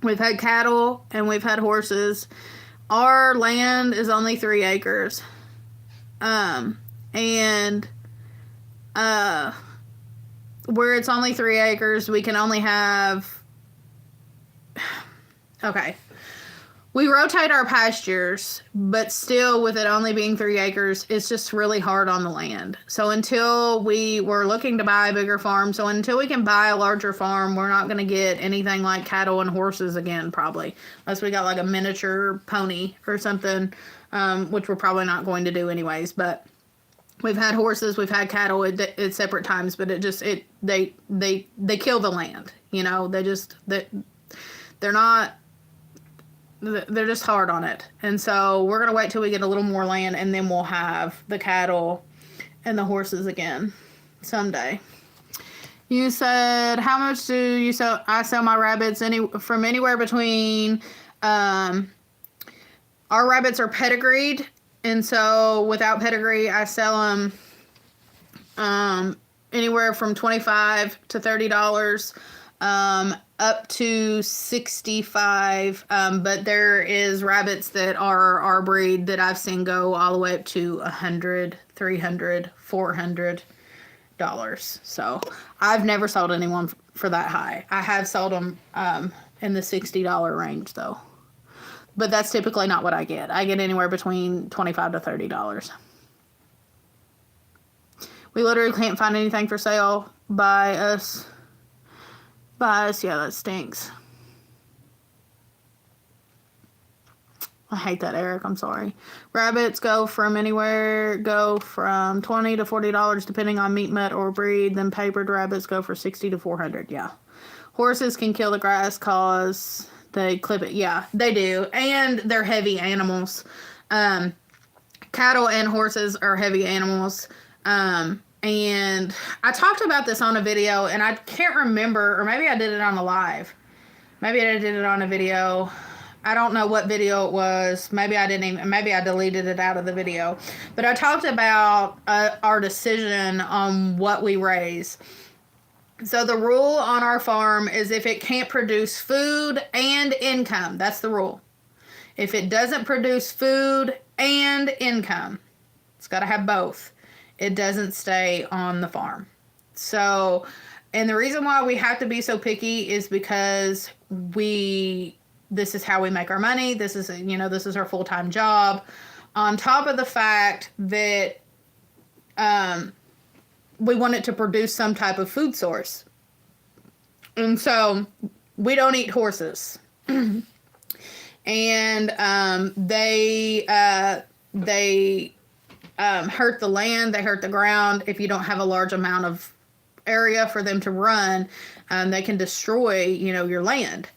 We've had cattle and we've had horses. Our land is only 3 acres. And where it's only 3 acres, we can only have... Okay. We rotate our pastures, but still with it only being 3 acres, it's just really hard on the land. So until we're looking to buy a bigger farm, so until we can buy a larger farm, we're not going to get anything like cattle and horses again, probably. Unless we got like a miniature pony or something, which we're probably not going to do anyways. But we've had horses, we've had cattle at separate times, but they kill the land. You know, they're just hard on it. And so we're going to wait till we get a little more land, and then we'll have the cattle and the horses again someday. You said, how much do you sell? I sell my rabbits from anywhere between, our rabbits are pedigreed. And so without pedigree, I sell them, anywhere from $25 to $30. Up to $65, but there is rabbits that are our breed that I've seen go all the way up to $100, $300, $400. So I've never sold anyone for that high. I have sold them in the $60 range though, but that's typically not what I get. I get anywhere between $25 to $30. We literally can't find anything for sale by us. Yeah, that stinks. I hate that, Eric. I'm sorry. Rabbits go from $20 to $40 depending on meat, mutt, or breed. Then papered rabbits go for $60 to $400. Yeah. Horses can kill the grass cause they clip it. Yeah, they do. And they're heavy animals. Cattle and horses are heavy animals. And I talked about this on a video, and I can't remember, or maybe I did it on a live. Maybe I did it on a video. I don't know what video it was. Maybe I deleted it out of the video. But I talked about our decision on what we raise. So the rule on our farm is if it can't produce food and income, that's the rule. If it doesn't produce food and income, it's got to have both. It doesn't stay on the farm. So, and the reason why we have to be so picky is because this is how we make our money. This is our full-time job. On top of the fact that we want it to produce some type of food source. And so we don't eat horses. And they hurt the land, they hurt the ground. If you don't have a large amount of area for them to run, they can destroy, your land.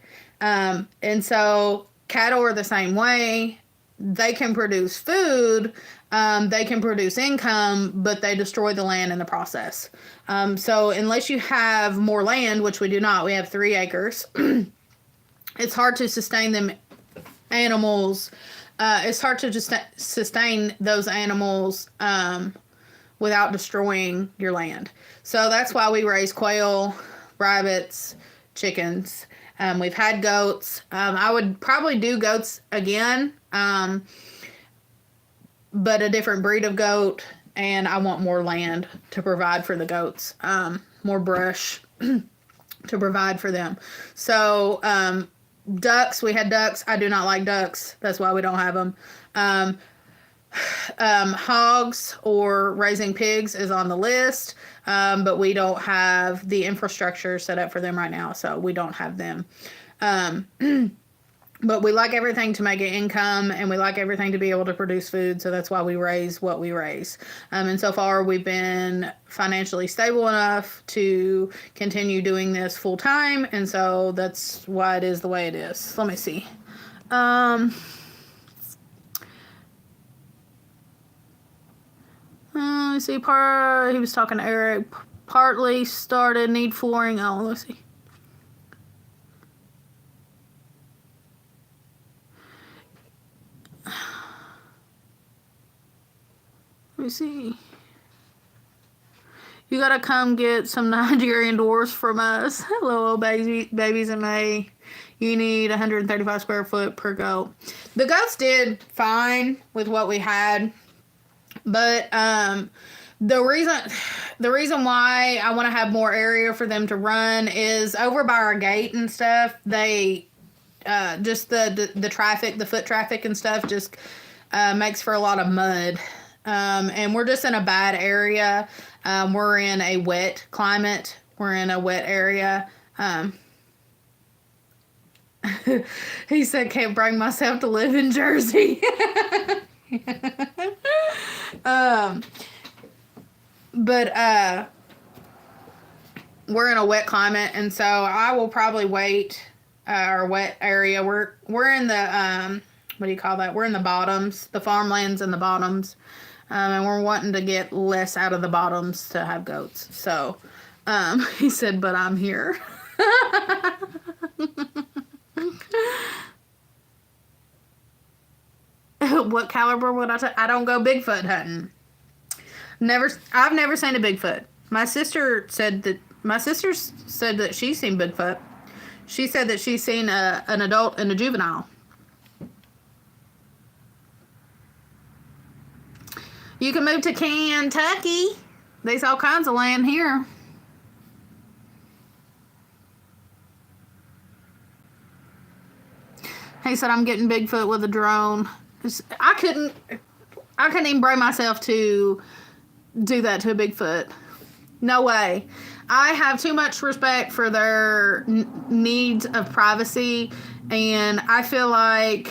And so cattle are the same way. They can produce food, they can produce income, but they destroy the land in the process. So unless you have more land, which we do not, we have 3 acres, it's hard to sustain them animals. It's hard to just sustain those animals without destroying your land. So that's why we raise quail, rabbits, chickens. We've had goats. I would probably do goats again, but a different breed of goat, and I want more land to provide for the goats, more brush to provide for them. So ducks, we had ducks. I do not like ducks. That's why we don't have them. Hogs or raising pigs is on the list, but we don't have the infrastructure set up for them right now, so we don't have them. But we like everything to make an income, and we like everything to be able to produce food, so that's why we raise what we raise. And so far, we've been financially stable enough to continue doing this full time, and so that's why it is the way it is. Let me see. Let me see. He was talking to Eric. Partly started, need flooring. Oh, let's see. Let me see. You gotta come get some Nigerian dwarfs from us. Hello, babies in May. You need 135 square foot per goat. The goats did fine with what we had, but the reason why I want to have more area for them to run is over by our gate and stuff. They just the traffic, the foot traffic and stuff, just makes for a lot of mud. And we're just in a bad area. We're in a wet climate. We're in a wet area. He said, can't bring myself to live in Jersey. But we're in a wet climate, and so I will probably wait our wet area. We're in the what do you call that? We're in the bottoms, the farmlands in the bottoms. And we're wanting to get less out of the bottoms to have goats. So he said, but I'm here. What caliber would I take? I don't go Bigfoot hunting. I've never seen a Bigfoot. My sister said that she's seen Bigfoot. She said that she's seen an adult and a juvenile. You can move to Kentucky. There's all kinds of land here. He said, I'm getting Bigfoot with a drone. I couldn't even bring myself to do that to a Bigfoot. No way. I have too much respect for their needs of privacy, and I feel like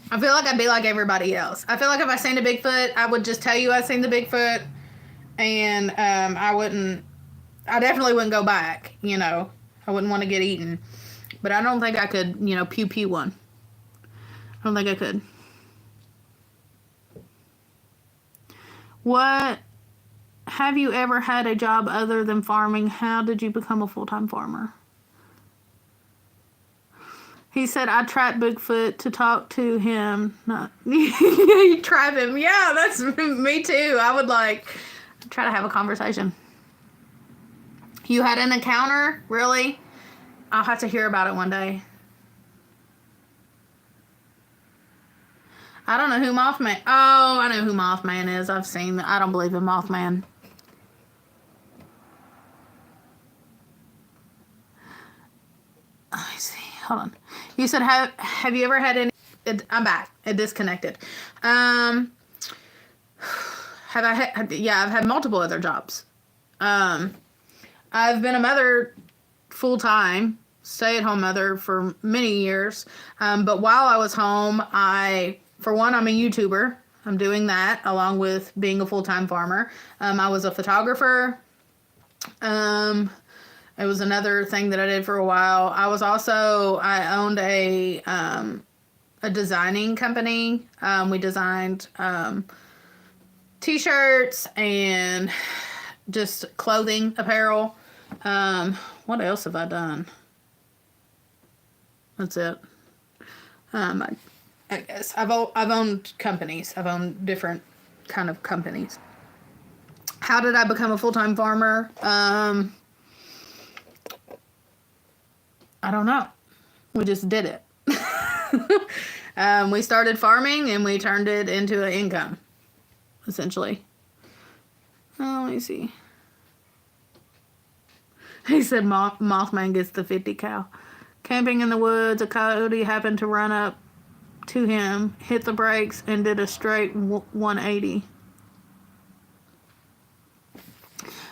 I'd be like everybody else. I feel like if I seen a Bigfoot, I would just tell you I seen the Bigfoot, and I definitely wouldn't go back, you know. I wouldn't want to get eaten. But I don't think I could, you know, pew one. I don't think I could. What, have you ever had a job other than farming? How did you become a full-time farmer? He said, I trapped Bigfoot to talk to him. Not, you trap him. Yeah, that's me too. I would try to have a conversation. You had an encounter? Really? I'll have to hear about it one day. I don't know who Mothman. Oh, I know who Mothman is. I've seen. I don't believe in Mothman. Let me see. Hold on. You said, have you ever had any... I'm back. It disconnected. Have I had... Yeah, I've had multiple other jobs. I've been a mother full-time, stay-at-home mother for many years. But while I was home, for one, I'm a YouTuber. I'm doing that along with being a full-time farmer. I was a photographer. It was another thing that I did for a while. I owned a designing company. We designed t-shirts and just clothing, apparel. What else have I done? That's it. I guess I've owned companies. I've owned different kind of companies. How did I become a full-time farmer? I don't know. We just did it. We started farming and we turned it into an income, essentially. Oh, let me see. He said Mothman gets the 50 cal. Camping in the woods, a coyote happened to run up to him, hit the brakes, and did a straight 180.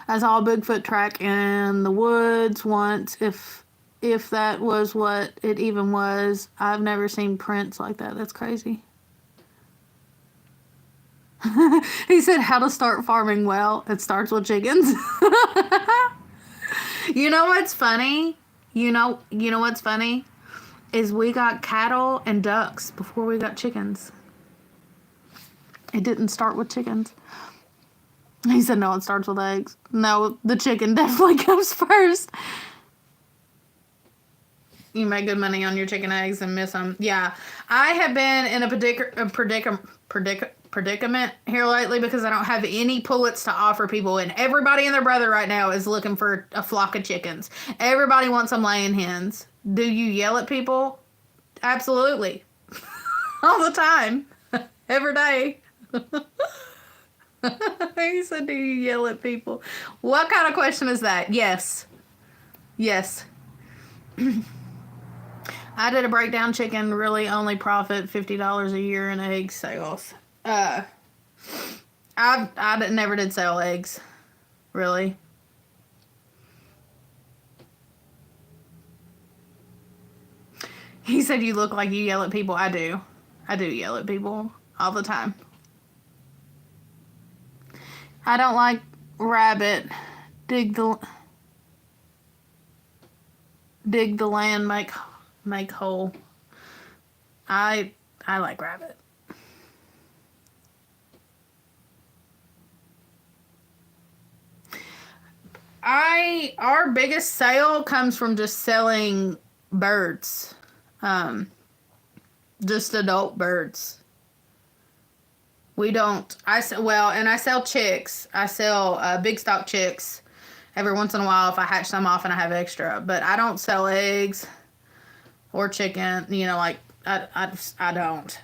I saw a Bigfoot track in the woods once, if that was what it even was. I've never seen prints like that. That's crazy. He said, how to start farming well. It starts with chickens. You know what's funny? You know what's funny? Is we got cattle and ducks before we got chickens. It didn't start with chickens. He said, no, it starts with eggs. No, the chicken definitely comes first. You make good money on your chicken eggs and miss them. Yeah, I have been in a predicament here lately because I don't have any pullets to offer people, and everybody and their brother right now is looking for a flock of chickens. Everybody wants some laying hens. Do you yell at people? Absolutely. All the time. Every day. He said, do you yell at people? What kind of question is that? Yes. Yes. I did a breakdown chicken, really only profit $50 a year in egg sales. I never did sell eggs. Really. He said you look like you yell at people. I do. I do yell at people all the time. I don't like rabbit. Dig the land, make whole. I like rabbit. Our biggest sale comes from just selling birds. Just adult birds. We don't, I sell chicks. I sell big stock chicks every once in a while if I hatch some off and I have extra. But I don't sell eggs or chicken, you know, like, I don't.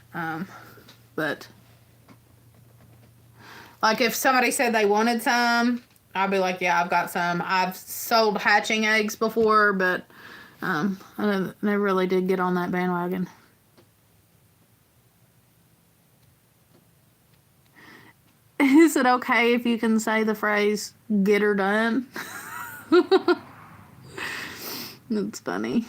But, like, if somebody said they wanted some, I'd be like, yeah, I've got some. I've sold hatching eggs before, but I never really did get on that bandwagon. Is it okay if you can say the phrase, get her done? That's funny.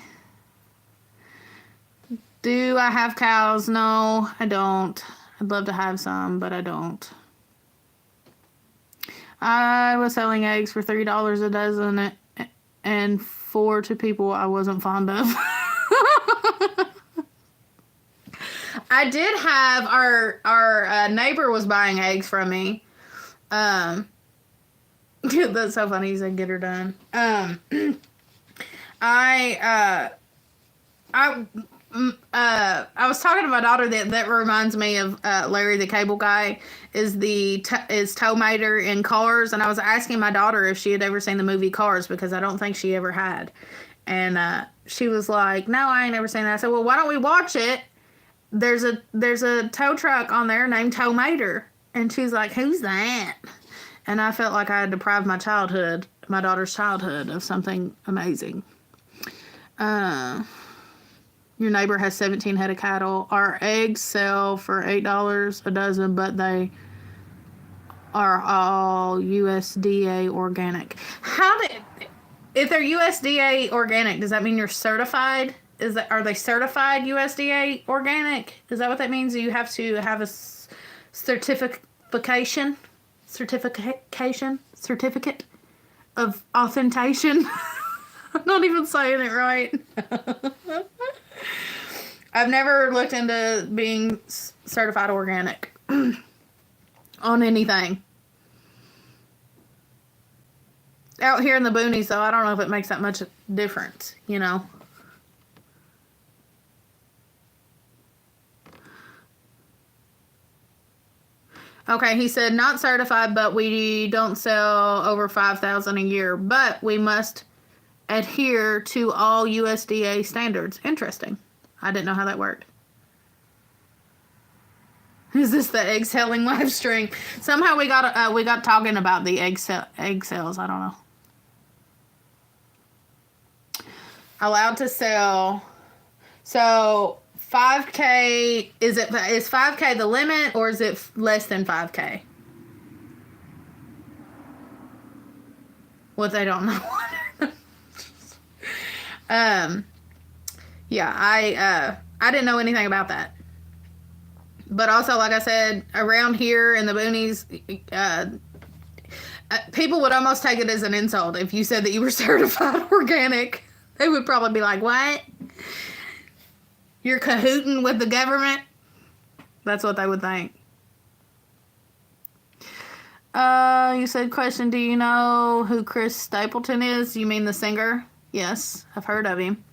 Do I have cows? No, I don't. I'd love to have some, but I don't. I was selling eggs for $3 a dozen and 4 to people I wasn't fond of. I did have our neighbor was buying eggs from me. That's so funny. He said, "Get her done." I was talking to my daughter that reminds me of Larry the Cable Guy is Tow Mater in Cars, and I was asking my daughter if she had ever seen the movie Cars because I don't think she ever had, and she was like, "No, I ain't never seen that." I said, "Well, why don't we watch it? There's a tow truck on there named Tow Mater," and she's like, "Who's that?" And I felt like I had deprived my daughter's childhood, of something amazing. Your neighbor has 17 head of cattle. Our eggs sell for $8 a dozen, but they are all USDA organic. If they're USDA organic, does that mean you're certified? Are they certified USDA organic? Is that what that means? Do you have to have a certificate of authentication? I'm not even saying it right. I've never looked into being certified organic on anything. Out here in the boonies, though, I don't know if it makes that much difference, you know. Okay, he said, not certified, but we don't sell over 5,000 a year, but we must adhere to all USDA standards. Interesting. I didn't know how that worked. Is this the egg selling live stream? Somehow we got talking about the egg sales. I don't know. Allowed to sell. So 5K, is 5K the limit, or is it less than 5K? What they don't know. Yeah, I didn't know anything about that. But also, like I said, around here in the boonies, people would almost take it as an insult if you said that you were certified organic. They would probably be like, what? You're cahooting with the government? That's what they would think. You said, question, do you know who Chris Stapleton is? You mean the singer? Yes, I've heard of him.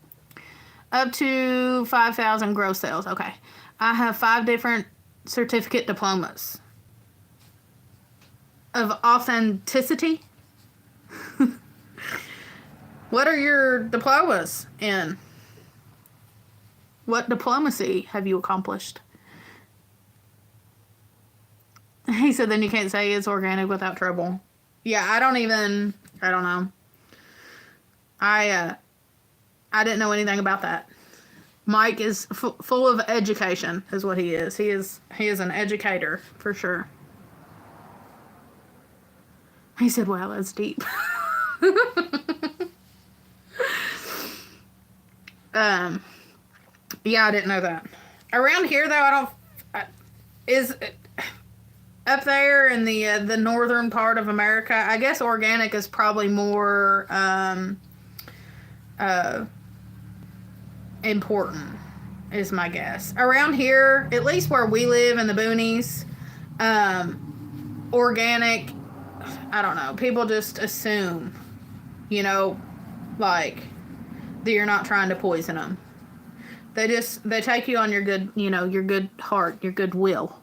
Up to 5,000 gross sales. Okay. I have 5 different certificate diplomas of authenticity. What are your diplomas in? What diplomacy have you accomplished? He said, then you can't say it's organic without trouble. Yeah, I don't know. I didn't know anything about that. Mike is full of education, is what he is. He is an educator, for sure. He said, wow, that's deep. Yeah, I didn't know that. Around here, though, is up there in the northern part of America, I guess organic is probably more important, is my guess. Around here, at least where we live in the boonies, organic, I don't know, people just assume, like, that you're not trying to poison them. They take you on your good, your good heart, your good will.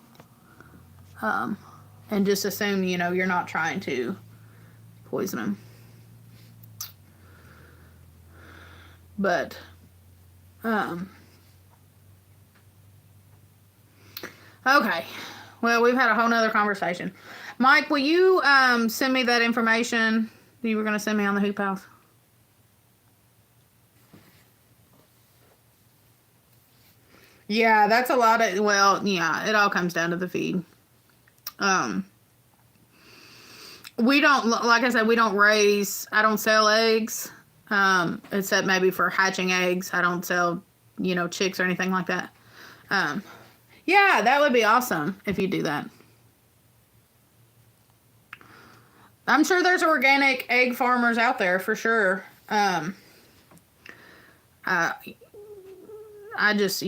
And just assume, you're not trying to poison them. But, okay. Well, we've had a whole nother conversation. Mike, will you, send me that information you were going to send me on the hoop house? Yeah, that's a lot of, well, yeah, it all comes down to the feed. We don't, like I said, I don't sell eggs, except maybe for hatching eggs. I don't sell, chicks or anything like that. Yeah, that would be awesome if you do that. I'm sure there's organic egg farmers out there for sure. I just,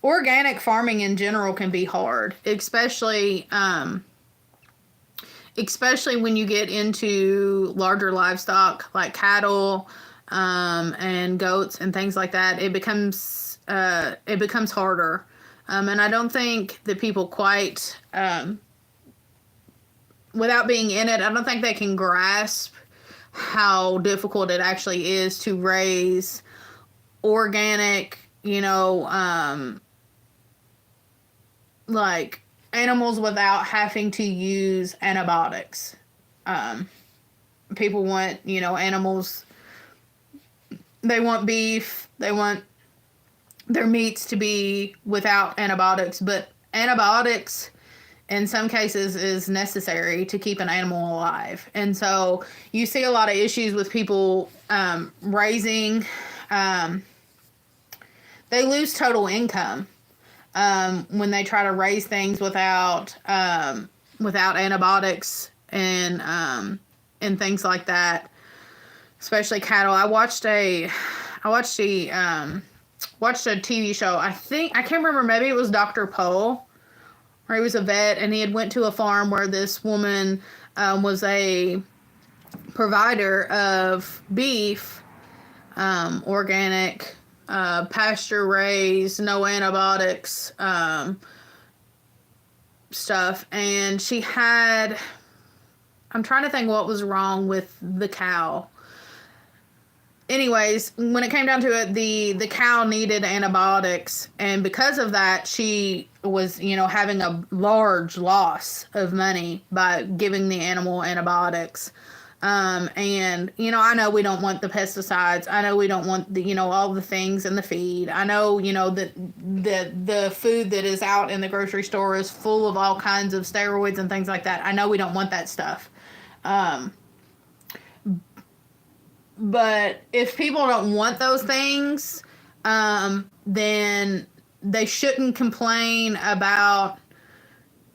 organic farming in general can be hard, especially when you get into larger livestock like cattle, and goats and things like that. It becomes harder. And I don't think that people quite, without being in it, I don't think they can grasp how difficult it actually is to raise organic, like animals without having to use antibiotics. People want, animals, they want beef, they want their meats to be without antibiotics, but antibiotics in some cases is necessary to keep an animal alive. And so you see a lot of issues with people raising, they lose total income when they try to raise things without antibiotics and things like that, especially cattle. I watched a TV show. I can't remember, maybe it was Dr. Pohl, or he was a vet, and he had went to a farm where this woman was a provider of beef, organic, pasture raised, no antibiotics, stuff. And she had, I'm trying to think what was wrong with the cow. Anyways, when it came down to it, the cow needed antibiotics, and because of that, she was, having a large loss of money by giving the animal antibiotics. And, I know we don't want the pesticides. I know we don't want the, all the things in the feed. I know, that the food that is out in the grocery store is full of all kinds of steroids and things like that. I know we don't want that stuff. But if people don't want those things, then they shouldn't complain about.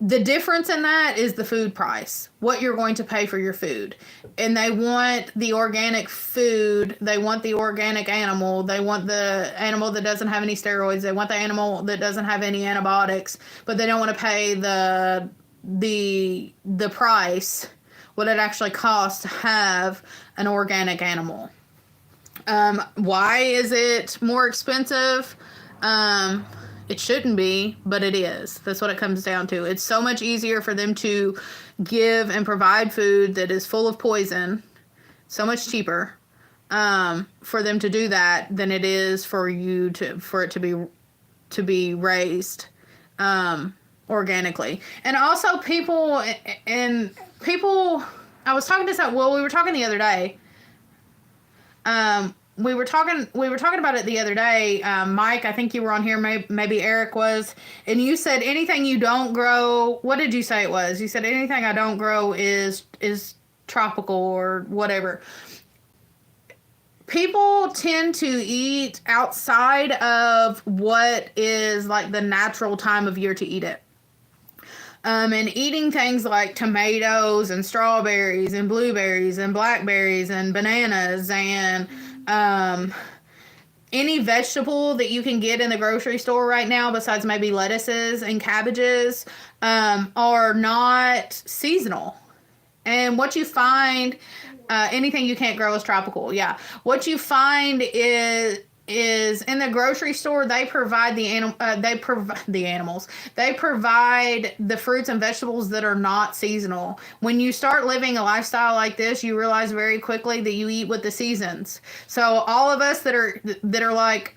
The difference in that is the food price, what you're going to pay for your food. And they want the organic food. They want the organic animal. They want the animal that doesn't have any steroids. They want the animal that doesn't have any antibiotics, but they don't want to pay the price, what it actually costs to have an organic animal. Why is it more expensive? It shouldn't be, but it is. That's what it comes down to. It's so much easier for them to give and provide food that is full of poison, so much cheaper, for them to do that than it is for it to be raised organically. And also people, I was talking to we were talking the other day. We were talking about it the other day. Mike, I think you were on here, maybe Eric was, and you said anything you don't grow, what did you say it was? You said anything I don't grow is tropical or whatever. People tend to eat outside of what is like the natural time of year to eat it. And eating things like tomatoes and strawberries and blueberries and blackberries and bananas and any vegetable that you can get in the grocery store right now, besides maybe lettuces and cabbages, are not seasonal. And what you find, anything you can't grow is tropical. Yeah. What you find is in the grocery store, they provide they provide the fruits and vegetables that are not seasonal. When you start living a lifestyle like this, you realize very quickly that you eat with the seasons. So all of us that are like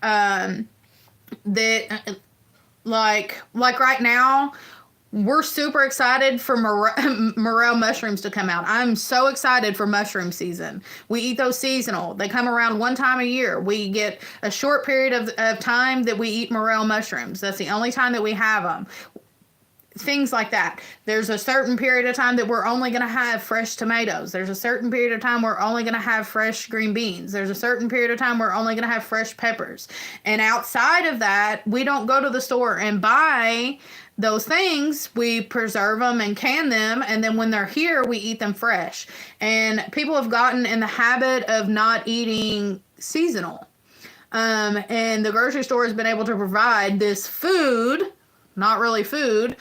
like right now, we're super excited for morel mushrooms to come out. I'm so excited for mushroom season. We eat those seasonal. They come around one time a year. We get a short period of time that we eat morel mushrooms. That's the only time that we have them. Things like that. There's a certain period of time that we're only going to have fresh tomatoes. There's a certain period of time we're only going to have fresh green beans. There's a certain period of time we're only going to have fresh peppers. And outside of that, we don't go to the store and buy those things. We preserve them and can them, and then when they're here, we eat them fresh. And people have gotten in the habit of not eating seasonal. And the grocery store has been able to provide this food, not really food,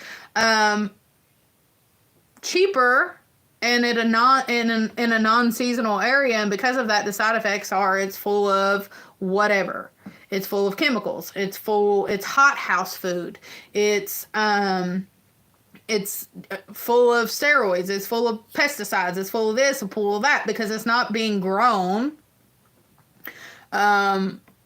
cheaper and in a non-seasonal area. And because of that, the side effects are it's full of whatever. It's full of chemicals. It's hothouse food. It's full of steroids. It's full of pesticides. It's full of this and full of that, because it's not being grown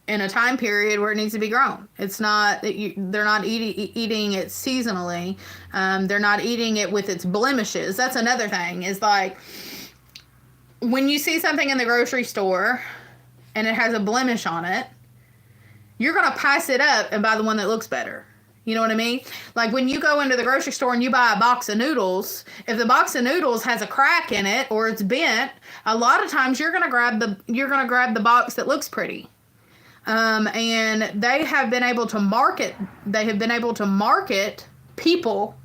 in a time period where it needs to be grown. It's not, they're not eating it seasonally. They're not eating it with its blemishes. That's another thing, is like when you see something in the grocery store and it has a blemish on it, you're going to pass it up and buy the one that looks better. You know what I mean? Like when you go into the grocery store and you buy a box of noodles, if the box of noodles has a crack in it or it's bent, a lot of times you're going to grab the box that looks pretty. And they have been able to market people.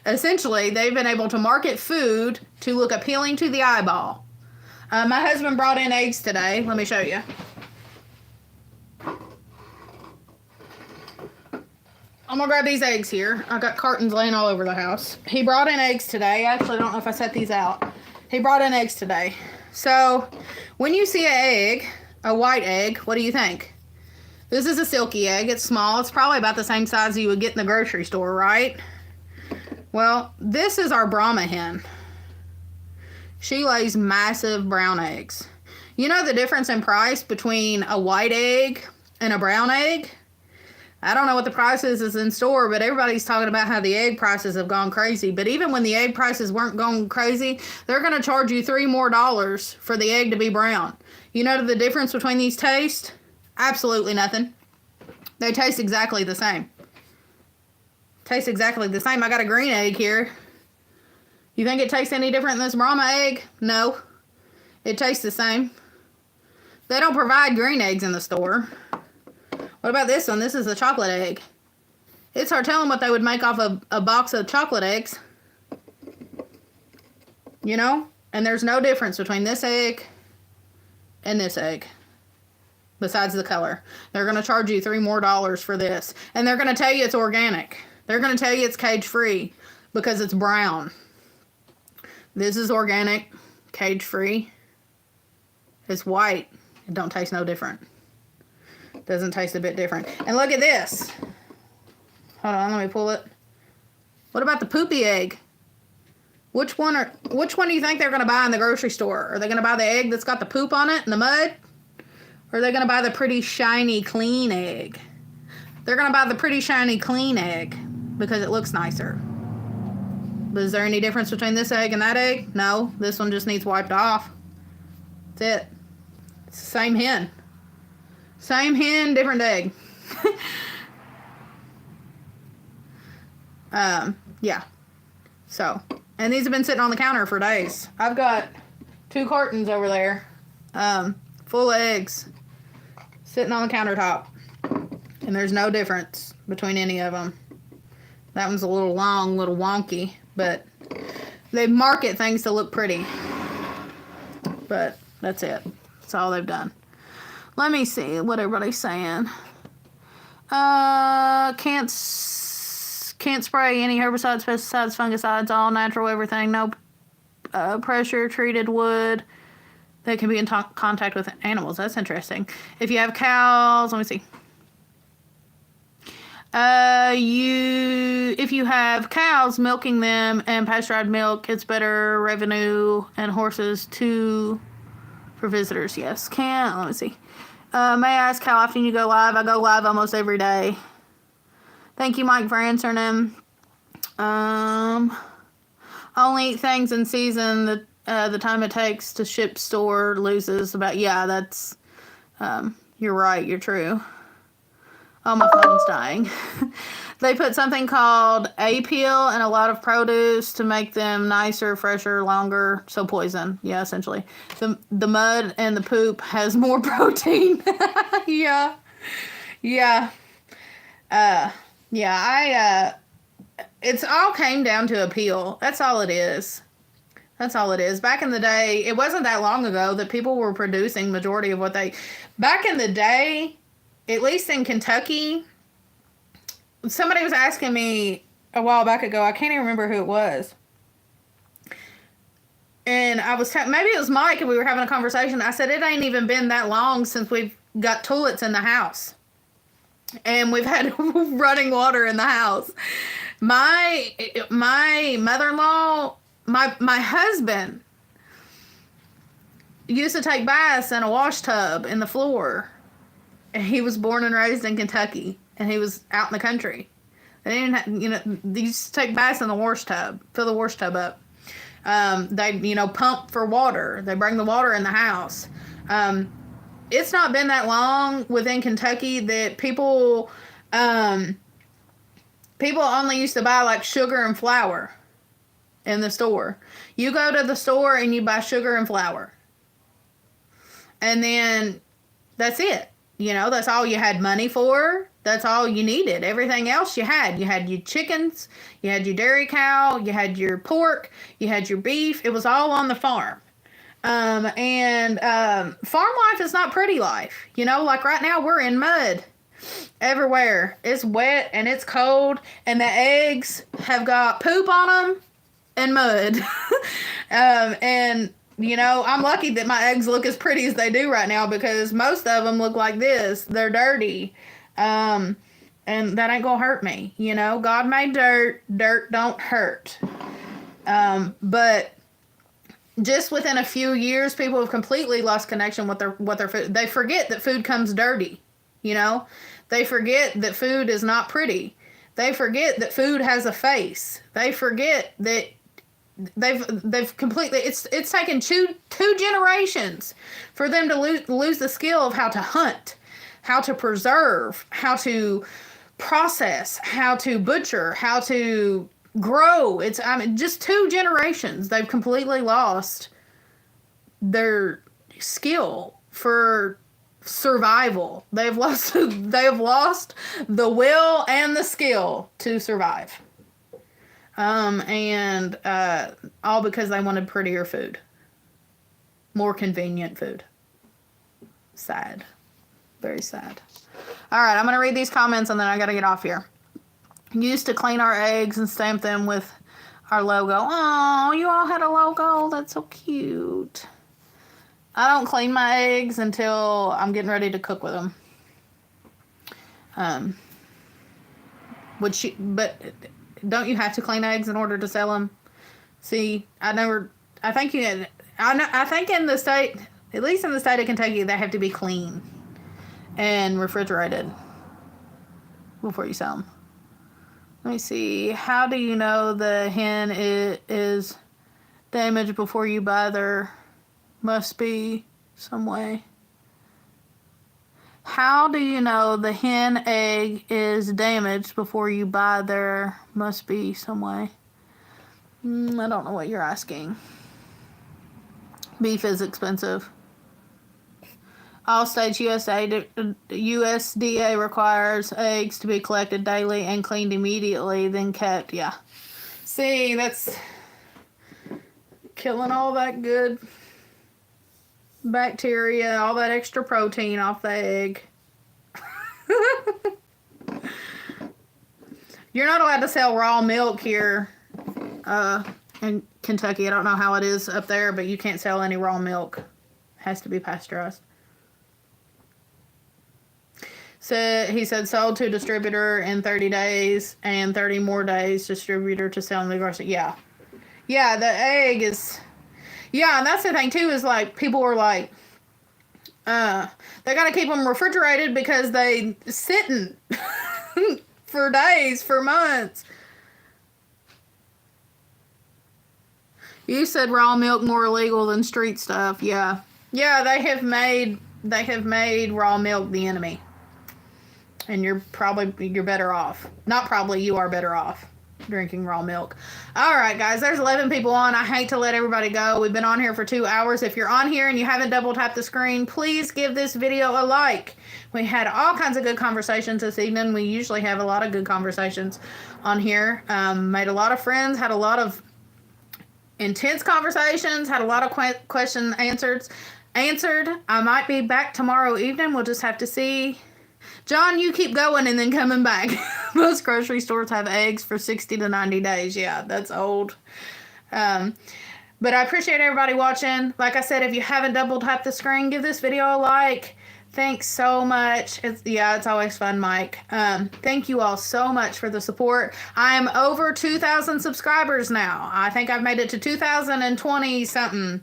Essentially, they've been able to market food to look appealing to the eyeball. My husband brought in eggs today. Let me show you. I'm going to grab these eggs here. I've got cartons laying all over the house. He brought in eggs today. I actually don't know if I set these out. He brought in eggs today. So, when you see an egg, a white egg, what do you think? This is a silky egg. It's small. It's probably about the same size you would get in the grocery store, right? Well, this is our Brahma hen. She lays massive brown eggs. You know the difference in price between a white egg and a brown egg? I don't know what the price is in store, but everybody's talking about how the egg prices have gone crazy. But even when the egg prices weren't going crazy, they're going to charge you $3 more for the egg to be brown. You know the difference between these tastes? Absolutely nothing. They taste exactly the same. Taste exactly the same. I got a green egg here. You think it tastes any different than this Brahma egg? No. It tastes the same. They don't provide green eggs in the store. What about this one? This is a chocolate egg. It's hard telling what they would make off a box of chocolate eggs. You know? And there's no difference between this egg and this egg. Besides the color. They're going to charge you $3 more for this. And they're going to tell you it's organic. They're going to tell you it's cage-free because it's brown. This is organic, cage-free. It's white. It don't taste no different. Doesn't taste a bit different. And look at this. Hold on, let me pull it. What about the poopy egg? Which one do you think they're going to buy in the grocery store? Are they going to buy the egg that's got the poop on it and the mud? Or are they going to buy the pretty shiny clean egg? They're going to buy the pretty shiny clean egg because it looks nicer. But is there any difference between this egg and that egg? No, this one just needs wiped off. That's it. It's the same hen. Same hen, different egg. Yeah. So, and these have been sitting on the counter for days. I've got 2 cartons over there, full of eggs, sitting on the countertop. And there's no difference between any of them. That one's a little long, little wonky, but they market things to look pretty. But that's it. That's all they've done. Let me see what everybody's saying. Can't spray any herbicides, pesticides, fungicides, all natural, everything. No pressure treated wood that can be in contact with animals. That's interesting. If you have cows, let me see. If you have cows, milking them and pasteurized milk, it's better revenue, and horses too for visitors. Yes, let me see. May I ask how often you go live? I go live almost every day. Thank you, Mike, for answering them. Only eat things in season. The time it takes to ship store loses about. Yeah, that's. You're right. You're true. Oh, my phone's dying. They put something called A-peel in a lot of produce to make them nicer, fresher, longer. So poison. Yeah, essentially. The mud and the poop has more protein. Yeah. Yeah. It's all came down to a peel. That's all it is. That's all it is. Back in the day, it wasn't that long ago that people were producing majority of what they... Back in the day, at least in Kentucky, somebody was asking me a while back ago, I can't even remember who it was. And I was... maybe it was Mike, and we were having a conversation. I said, it ain't even been that long since we've got toilets in the house. And we've had running water in the house. My mother-in-law, my husband used to take baths in a wash tub in the floor. He was born and raised in Kentucky, and he was out in the country. They didn't have, they used to take baths in the wash tub, fill the wash tub up. They, pump for water. They bring the water in the house. It's not been that long within Kentucky that people only used to buy like sugar and flour in the store. You go to the store and you buy sugar and flour. And then that's it. That's all you had money for. That's all you needed. Everything else you had. You had your chickens, you had your dairy cow, you had your pork, you had your beef. It was all on the farm. Farm life is not pretty life. Like right now we're in mud everywhere. It's wet and it's cold, and the eggs have got poop on them and mud. I'm lucky that my eggs look as pretty as they do right now, because most of them look like this. They're dirty. And that ain't gonna hurt me. God made dirt. Dirt don't hurt. But just within a few years, people have completely lost connection with their food. They forget that food comes dirty. They forget that food is not pretty. They forget that food has a face. They forget that they've completely... It's taken two generations for them to lose the skill of how to hunt, how to preserve, how to process, how to butcher, how to grow. Just 2 generations. They've completely lost their skill for survival. They have lost the will and the skill to survive. And all because they wanted prettier food, more convenient food. Sad, very sad. All right, I'm gonna read these comments and then I gotta get off here. Used to clean our eggs and stamp them with our logo. Oh, you all had a logo. That's so cute. I don't clean my eggs until I'm getting ready to cook with them. But don't you have to clean eggs in order to sell them? See, I think in the state, at least in the state of Kentucky, they have to be clean and refrigerated before you sell them. Let me see. How do you know the hen is damaged before you buy? There must be some way. How do you know the hen egg is damaged before you buy? There must be some way. I don't know what you're asking. Beef is expensive. All states USDA requires eggs to be collected daily and cleaned immediately, then kept. Yeah. See, that's killing all that good bacteria, all that extra protein off the egg. You're not allowed to sell raw milk here in Kentucky. I don't know how it is up there, but you can't sell any raw milk. It has to be pasteurized. So he said sold to distributor in 30 days and 30 more days distributor to sell in the grocery. Yeah. Yeah, the egg is... Yeah, and that's the thing too, is like people are like, they got to keep them refrigerated because they sitting for days, for months. You said raw milk more illegal than street stuff. Yeah. Yeah, they have made raw milk the enemy. And you're better off. Not probably, you are better off drinking raw milk. All right, guys, there's 11 people on. I hate to let everybody go. We've been on here for 2 hours. If you're on here and you haven't double tapped the screen, please give this video a like. We had all kinds of good conversations this evening. We usually have a lot of good conversations on here. Made a lot of friends, had a lot of intense conversations, had a lot of questions answered. I might be back tomorrow evening. We'll just have to see. John, you keep going and then coming back. Most grocery stores have eggs for 60 to 90 days. Yeah, that's old. But I appreciate everybody watching. Like I said, if you haven't double tapped the screen, give this video a like. Thanks so much. It's always fun, Mike. Thank you all so much for the support. I am over 2,000 subscribers now. I think I've made it to 2,020 something,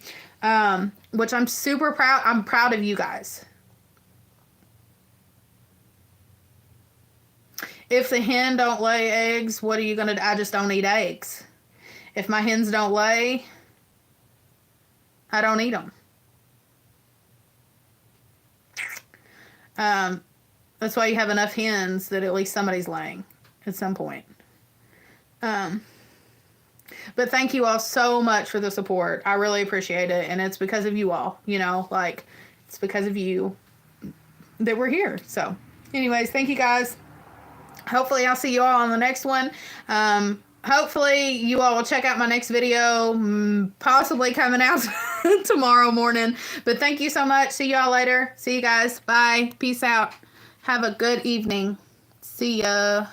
which I'm super proud. I'm proud of you guys. If the hen don't lay eggs, what are you going to do? I just don't eat eggs. If my hens don't lay, I don't eat them. That's why you have enough hens that at least somebody's laying at some point. But thank you all so much for the support. I really appreciate it. And it's because of you all, it's because of you that we're here. So anyways, thank you guys. Hopefully I'll see you all on the next one. Hopefully you all will check out my next video, possibly coming out tomorrow morning. But thank you so much. See y'all later. See you guys. Bye. Peace out. Have a good evening. See ya.